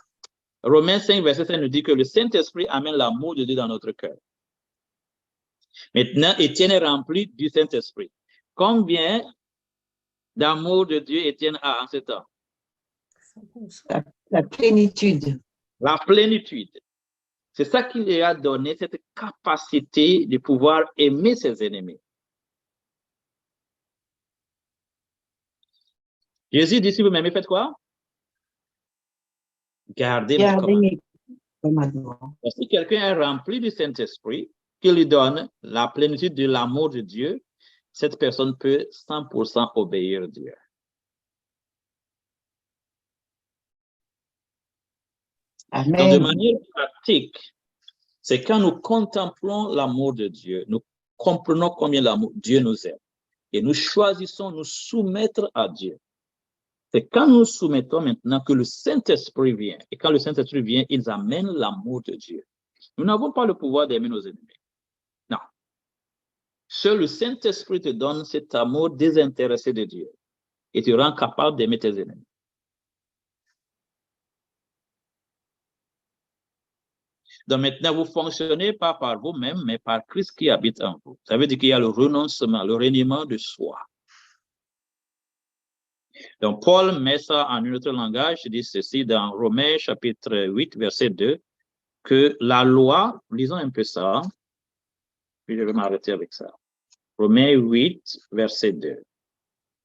Romains 5, verset 5 nous dit que le Saint-Esprit amène l'amour de Dieu dans notre cœur. Maintenant, Étienne est rempli du Saint-Esprit. Combien d'amour de Dieu Étienne a en ce temps? La plénitude. La plénitude. C'est ça qui lui a donné cette capacité de pouvoir aimer ses ennemis. Jésus dit, si vous m'aimez, faites quoi? Gardez mes commandements. Si quelqu'un est rempli du Saint-Esprit, qui lui donne la plénitude de l'amour de Dieu, cette personne peut 100% obéir à Dieu. Amen. Donc, de manière pratique, c'est quand nous contemplons l'amour de Dieu, nous comprenons combien Dieu nous aime et nous choisissons de nous soumettre à Dieu. C'est quand nous soumettons maintenant que le Saint-Esprit vient. Et quand le Saint-Esprit vient, il amène l'amour de Dieu. Nous n'avons pas le pouvoir d'aimer nos ennemis. Non. Seul le Saint-Esprit te donne cet amour désintéressé de Dieu et te rend capable d'aimer tes ennemis. Donc maintenant, vous fonctionnez pas par vous-même, mais par Christ qui habite en vous. Ça veut dire qu'il y a le renoncement, le reniement de soi. Donc Paul met ça en un autre langage, il dit ceci dans Romains chapitre 8, verset 2, que la loi, lisons un peu ça, puis je vais m'arrêter avec ça. Romains 8, verset 2.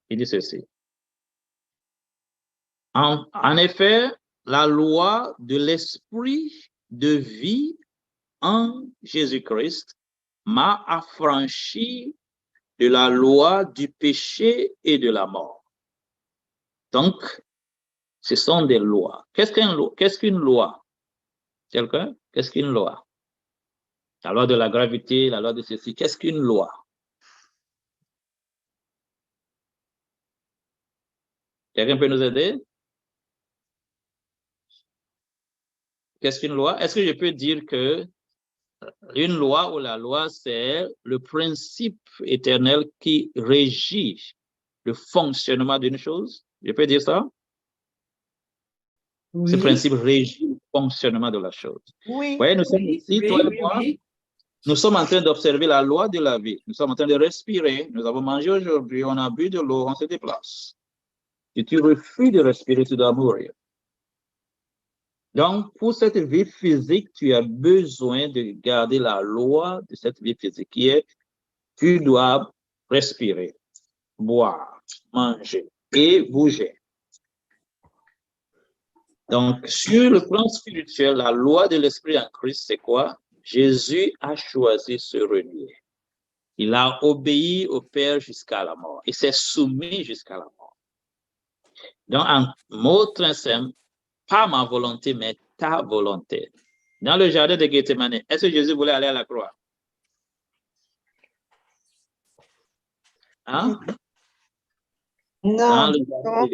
Il dit ceci. En effet, la loi de l'esprit de vie en Jésus-Christ m'a affranchi de la loi du péché et de la mort. Donc, ce sont des lois. Qu'est-ce qu'une loi? Quelqu'un? Qu'est-ce qu'une loi? La loi de la gravité, la loi de ceci. Qu'est-ce qu'une loi? Quelqu'un peut nous aider? Qu'est-ce qu'une loi? Est-ce que je peux dire que une loi ou la loi, c'est le principe éternel qui régit le fonctionnement d'une chose? Je peux dire ça? Oui. Ce principe régit le fonctionnement de la chose. Oui. Vous voyez, nous sommes ici, toi et moi, nous sommes en train d'observer la loi de la vie. Nous sommes en train de respirer. Nous avons mangé aujourd'hui, on a bu de l'eau, on se déplace. Si tu refuses de respirer, tu dois mourir. Donc, pour cette vie physique, tu as besoin de garder la loi de cette vie physique qui est, tu dois respirer, boire, manger et bouger. Donc, sur le plan spirituel, la loi de l'esprit en Christ, c'est quoi? Jésus a choisi se renier. Il a obéi au Père jusqu'à la mort. Il s'est soumis jusqu'à la mort. Donc, en mot très simple, pas ma volonté, mais ta volonté. Dans le jardin de Gethsemane, est-ce que Jésus voulait aller à la croix? Hein? Dans Non.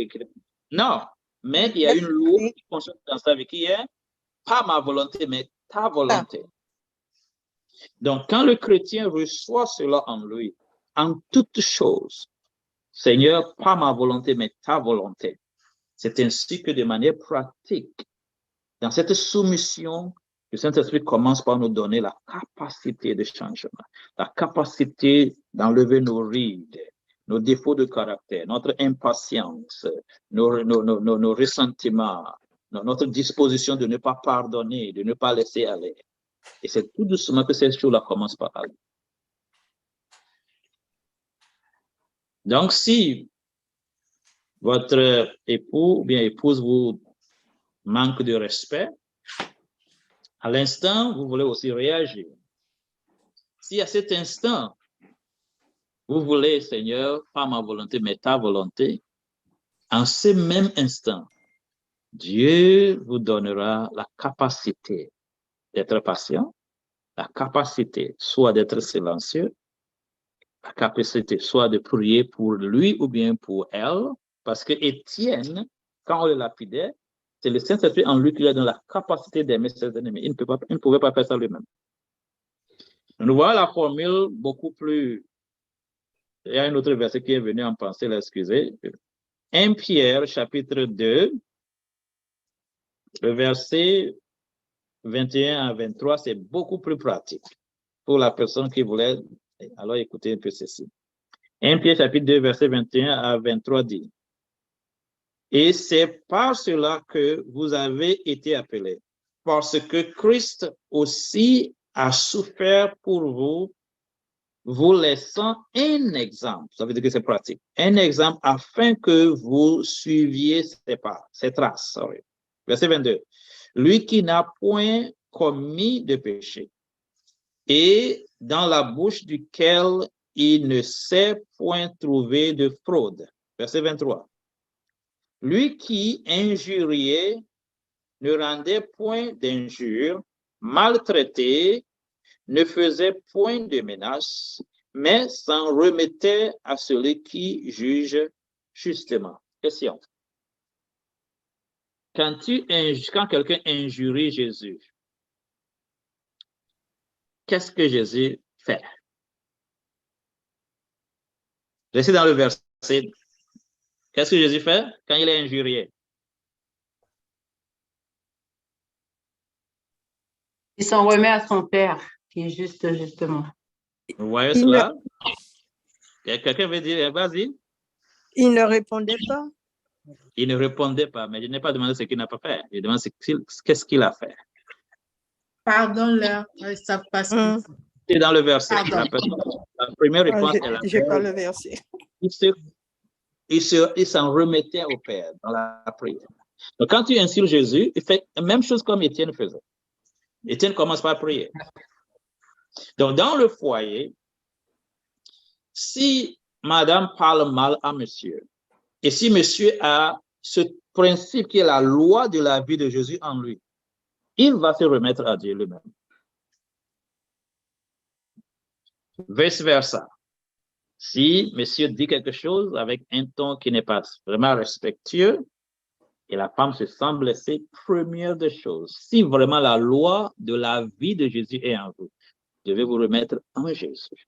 non, mais il y a une loi qui fonctionne dans sa vie qui est pas ma volonté, mais ta volonté. Donc, quand le chrétien reçoit cela en lui, en toute chose, Seigneur, pas ma volonté, mais ta volonté. C'est ainsi que de manière pratique, dans cette soumission, le Saint-Esprit commence par nous donner la capacité de changement, la capacité d'enlever nos rides, nos défauts de caractère, notre impatience, nos ressentiments, notre disposition de ne pas pardonner, de ne pas laisser aller. Et c'est tout doucement que cette chose-là commence par aller. Donc, si votre époux ou bien épouse vous manque de respect, à l'instant, vous voulez aussi réagir. Si à cet instant, vous voulez, Seigneur, pas ma volonté, mais ta volonté, en ce même instant, Dieu vous donnera la capacité d'être patient, la capacité soit d'être silencieux, la capacité soit de prier pour lui ou bien pour elle, parce que Étienne, quand on le lapidait, c'est le Saint-Esprit en lui qui lui a donné la capacité d'aimer ses ennemis. Il ne pouvait pas faire ça lui-même. Nous voyons la formule beaucoup plus... Il y a un autre verset qui est venu en pensée, là, excusez. 1 Pierre, chapitre 2, le verset 21 à 23, c'est beaucoup plus pratique pour la personne qui voulait... Alors, écoutez un peu ceci. 1 Pierre, chapitre 2, verset 21 à 23 dit: et c'est par cela que vous avez été appelés, parce que Christ aussi a souffert pour vous, vous laissant un exemple, ça veut dire que c'est pratique, un exemple afin que vous suiviez ses traces. Sorry. Verset 22. Lui qui n'a point commis de péché, et dans la bouche duquel il ne s'est point trouvé de fraude. Verset 23. Lui qui injuriait ne rendait point d'injure, maltraité, ne faisait point de menaces, mais s'en remettait à celui qui juge justement. Question. Quand quelqu'un injurie Jésus, qu'est-ce que Jésus fait? Restez dans le verset. Qu'est-ce que Jésus fait quand il est injurié? Il s'en remet à son Père, qui est juste, justement. Vous voyez cela? Quelqu'un veut dire, vas-y. Il ne répondait pas. Il ne répondait pas, mais je n'ai pas demandé ce qu'il n'a pas fait. Je demande qu'est-ce qu'il a fait. Pardonne-leur, ils ne savent pas ce qu'ils font. C'est dans le verset. La première réponse est la j'ai pas le verset. Il s'en remettait au Père dans la prière. Donc, quand tu insultes Jésus, il fait la même chose comme Étienne faisait. Étienne commence par prier. Donc, dans le foyer, si madame parle mal à monsieur, et si monsieur a ce principe qui est la loi de la vie de Jésus en lui, il va se remettre à Dieu lui-même. Vice versa. Si monsieur dit quelque chose avec un ton qui n'est pas vraiment respectueux, et la femme se sent blessée, première des choses, si vraiment la loi de la vie de Jésus est en vous, vous devez vous remettre en Jésus.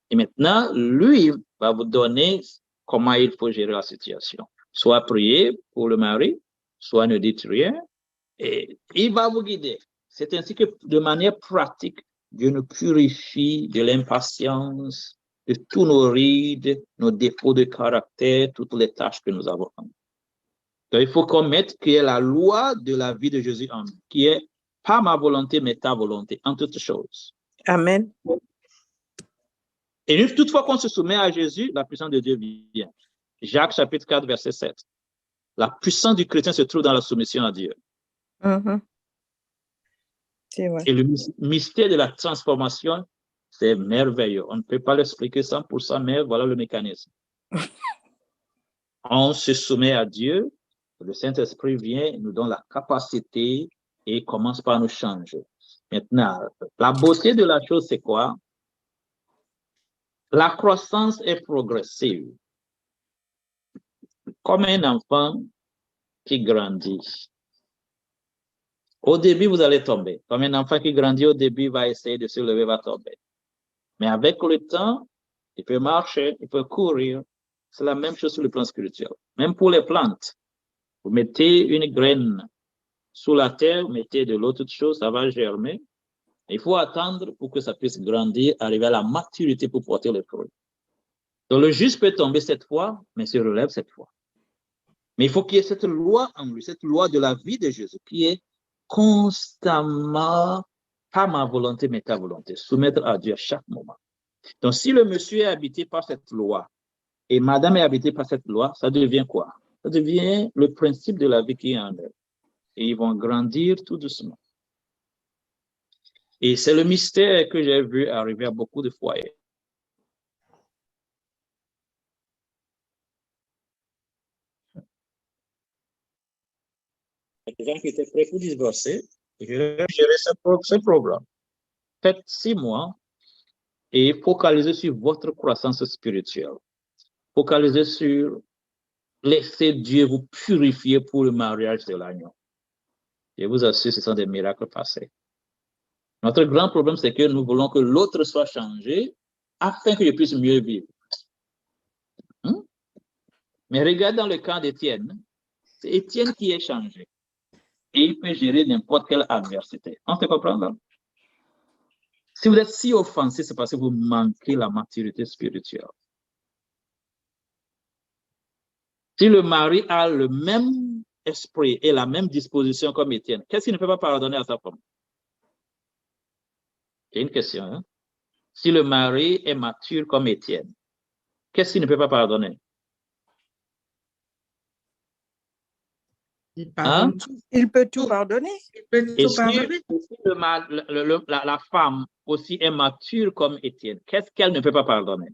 Et maintenant, lui va vous donner comment il faut gérer la situation. Soit prier pour le mari, soit ne dites rien, et il va vous guider. C'est ainsi que, de manière pratique, Dieu nous purifie de l'impatience, de tous nos rides, nos défauts de caractère, toutes les tâches que nous avons. Donc, il faut qu'on mette qui est la loi de la vie de Jésus en nous, qui est pas ma volonté, mais ta volonté, en toutes choses. Amen. Et une toutefois qu'on se soumet à Jésus, la puissance de Dieu vient. Jacques chapitre 4, verset 7. La puissance du chrétien se trouve dans la soumission à Dieu. C'est vrai. Et le mystère de la transformation, c'est merveilleux. On ne peut pas l'expliquer 100%, mais voilà le mécanisme. On se soumet à Dieu, le Saint-Esprit vient, nous donne la capacité et commence par nous changer. Maintenant, la beauté de la chose, c'est quoi? La croissance est progressive. comme un enfant qui grandit. Au début, vous allez tomber. Comme un enfant qui grandit, au début, va essayer de se lever, va tomber. Mais avec le temps, il peut marcher, il peut courir. C'est la même chose sur le plan spirituel. Même pour les plantes. Vous mettez une graine sous la terre, vous mettez de l'autre chose, ça va germer. Il faut attendre pour que ça puisse grandir, arriver à la maturité pour porter les fruits. Donc le juste peut tomber cette fois, mais se relève cette fois. Mais il faut qu'il y ait cette loi en lui, cette loi de la vie de Jésus, qui est constamment, pas ma volonté, mais ta volonté, soumettre à Dieu à chaque moment. Donc si le monsieur est habité par cette loi, et madame est habitée par cette loi, ça devient quoi? Ça devient le principe de la vie qui est en eux. Et ils vont grandir tout doucement. Et c'est le mystère que j'ai vu arriver à beaucoup de foyers. Les gens qui étaient prêts pour divorcer, je vais gérer ce programme. Faites 6 mois et focalisez sur votre croissance spirituelle. Focalisez sur laisser Dieu vous purifier pour le mariage de l'agneau. Je vous assure, ce sont des miracles passés. Notre grand problème, c'est que nous voulons que l'autre soit changé afin que je puisse mieux vivre. Mais regarde dans le cas d'Étienne, c'est Étienne qui est changé. Et il peut gérer n'importe quelle adversité. On peut comprendre? Si vous êtes si offensé, c'est parce que vous manquez la maturité spirituelle. Si le mari a le même esprit et la même disposition comme Étienne, qu'est-ce qu'il ne peut pas pardonner à sa femme? C'est une question. Hein? Si le mari est mature comme Étienne, qu'est-ce qu'il ne peut pas pardonner? Il pardonne Hein? tout. Il peut tout pardonner. Il peut Et tout si pardonner. la femme aussi est mature comme Étienne, qu'est-ce qu'elle ne peut pas pardonner?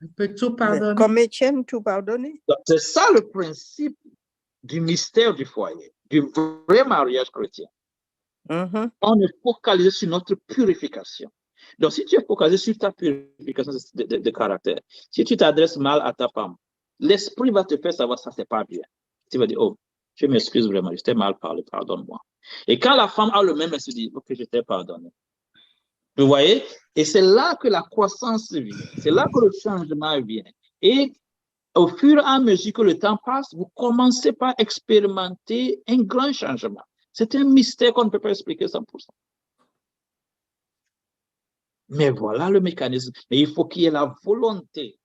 Il peut tout Mais pardonner. comme Étienne, tout pardonner. C'est ça le principe du mystère du foyer, du vrai mariage chrétien. On est focalisé sur notre purification. Donc, si tu es focalisé sur ta purification de caractère, si tu t'adresses mal à ta femme, l'esprit va te faire savoir ça, c'est pas bien. Tu vas dire, oh, je m'excuse vraiment, je t'ai mal parlé, pardonne-moi. Et quand la femme a le même, elle se dit, ok, je t'ai pardonné. Vous voyez? Et c'est là que la croissance vient. C'est là que le changement vient. Et au fur et à mesure que le temps passe, vous commencez par expérimenter un grand changement. C'est un mystère qu'on ne peut pas expliquer 100%. Mais voilà le mécanisme. Mais il faut qu'il y ait la volonté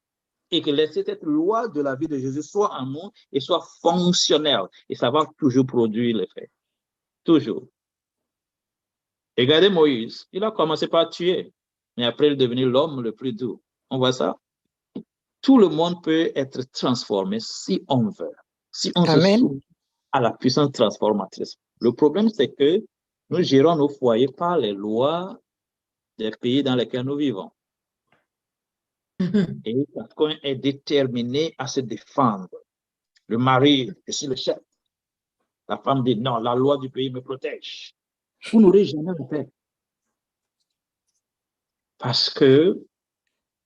et que cette loi de la vie de Jésus soit en nous et soit fonctionnelle. Et ça va toujours produire l'effet. Toujours. Regardez Moïse. Il a commencé par tuer, mais après il est devenu l'homme le plus doux. On voit ça? Tout le monde peut être transformé si on veut. Si on se soumet à la puissance transformatrice. Le problème, c'est que nous gérons nos foyers par les lois des pays dans lesquels nous vivons. Et parce qu'on est déterminé à se défendre. Le mari, je suis le chef. La femme dit, non, la loi du pays me protège. Vous n'aurez jamais de paix. Parce que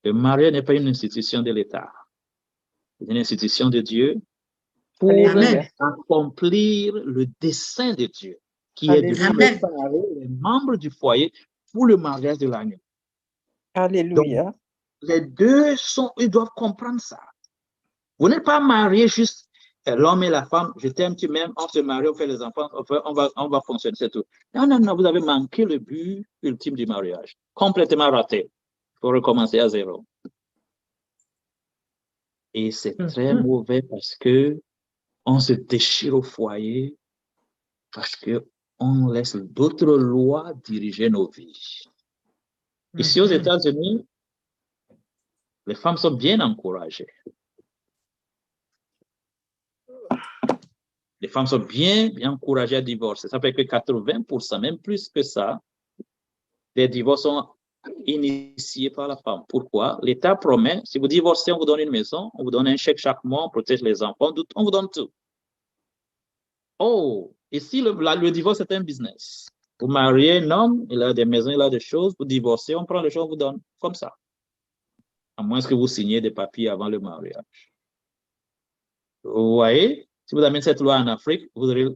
le mariage n'est pas une institution de l'État. C'est une institution de Dieu pour accomplir le dessein de Dieu, qui est de préparer les membres du foyer pour le mariage de l'agneau. Alléluia. Donc, les deux ils doivent comprendre ça. Vous n'êtes pas mariés juste l'homme et la femme, je t'aime, tu m'aimes, on se marie, on fait les enfants, on va fonctionner, c'est tout. Non, non, non, vous avez manqué le but ultime du mariage. Complètement raté. Il faut recommencer à zéro. Et c'est très mauvais parce que on se déchire au foyer, parce qu'on laisse d'autres lois diriger nos vies. Ici aux États-Unis, les femmes sont bien encouragées. Les femmes sont bien encouragées à divorcer. Ça fait que 80%, même plus que ça, des divorces sont initiés par la femme. Pourquoi? L'État promet, si vous divorcez, on vous donne une maison, on vous donne un chèque chaque mois, on protège les enfants, on vous donne tout. Oh, ici, le divorce est un business. Vous mariez un homme, il a des maisons, il a des choses, vous divorcez, on prend les choses, on vous donne, comme ça. À moins que vous signiez des papiers avant le mariage. Vous voyez, si vous amenez cette loi en Afrique, vous aurez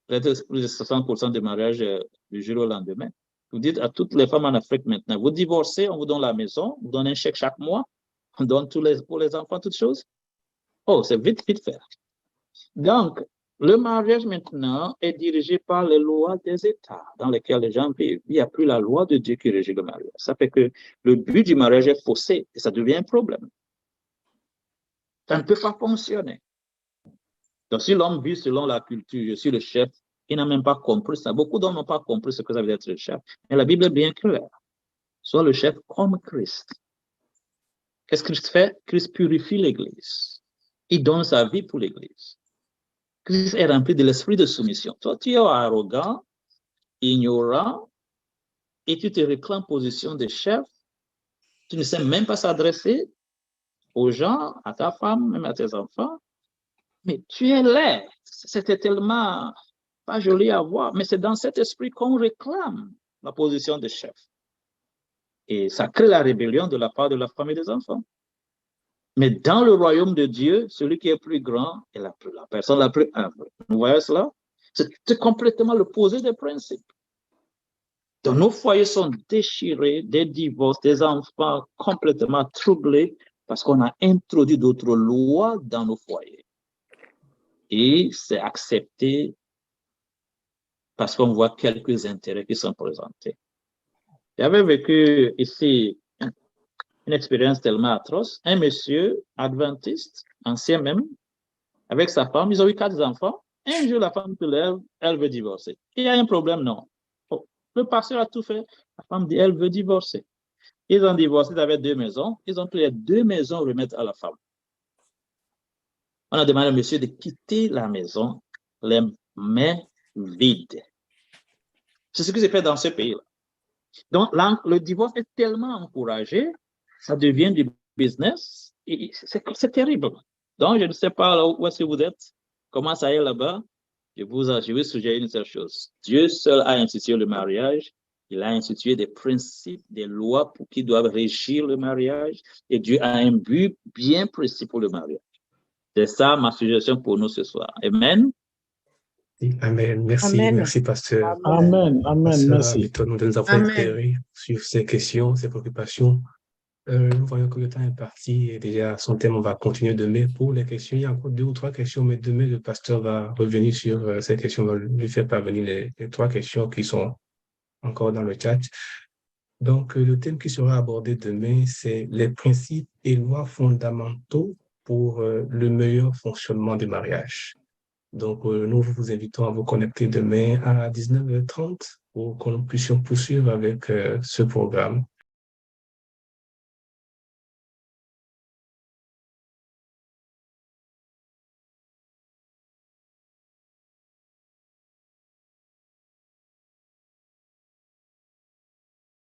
peut-être plus de 60% de mariages du jour au lendemain. Vous dites à toutes les femmes en Afrique maintenant, vous divorcez, on vous donne la maison, on vous donne un chèque chaque mois, on donne pour les enfants toutes choses. Oh, c'est vite fait. Donc, le mariage maintenant est dirigé par les lois des États dans lesquels les gens vivent. Il n'y a plus la loi de Dieu qui régit le mariage. Ça fait que le but du mariage est faussé et ça devient un problème. Ça ne peut pas fonctionner. Donc, si l'homme vit selon la culture, je suis le chef, il n'a même pas compris ça. Beaucoup d'hommes n'ont pas compris ce que ça veut dire être le chef. Mais la Bible est bien claire. Sois le chef comme Christ. Qu'est-ce que Christ fait? Christ purifie l'Église. Il donne sa vie pour l'Église. Christ est rempli de l'esprit de soumission. Toi, tu es arrogant, ignorant, et tu te réclames position de chef. Tu ne sais même pas s'adresser aux gens, à ta femme, même à tes enfants. Mais tu es laid. C'était tellement pas joli à voir. Mais c'est dans cet esprit qu'on réclame la position de chef. Et ça crée la rébellion de la part de la femme et des enfants. Mais dans le royaume de Dieu, celui qui est plus grand est la personne la plus humble. Vous voyez cela? C'est complètement l'opposé des principes. Donc, nos foyers sont déchirés, des divorces, des enfants complètement troublés parce qu'on a introduit d'autres lois dans nos foyers. Et c'est accepté parce qu'on voit quelques intérêts qui sont présentés. J'avais vécu ici une expérience tellement atroce. Un monsieur adventiste, ancien même, avec sa femme, ils ont eu 4 enfants. Un jour, la femme se lève, elle veut divorcer. Il y a un problème, non. Oh, le pasteur a tout fait. La femme dit, elle veut divorcer. Ils ont divorcé, ils avaient 2 maisons. Ils ont pris les 2 maisons remettre à la femme. On a demandé au monsieur de quitter la maison, les mains vides. C'est ce qui s'est fait dans ce pays-là. Donc, le divorce est tellement encouragé, ça devient du business, et c'est terrible. Donc, je ne sais pas où est-ce que vous êtes, comment ça est là-bas. Je vous suggère une seule chose. Dieu seul a institué le mariage. Il a institué des principes, des lois qui doivent régir le mariage. Et Dieu a un but bien précis pour le mariage. C'est ça ma suggestion pour nous ce soir. Amen. Amen. Merci, Amen. merci, pasteur. Amen. Amen. Pasteur Merci. Victor, nous nous avons éclairé sur ces questions, ces préoccupations. Nous voyons que le temps est parti et déjà son thème, on va continuer demain. Pour les questions, il y a encore 2 ou 3 questions, mais demain, le pasteur va revenir sur ces questions, va lui faire parvenir les 3 questions qui sont encore dans le chat. Donc, le thème qui sera abordé demain, c'est les principes et lois fondamentaux pour le meilleur fonctionnement du mariage. Donc, nous vous invitons à vous connecter demain à 19h30 pour que nous puissions poursuivre avec ce programme.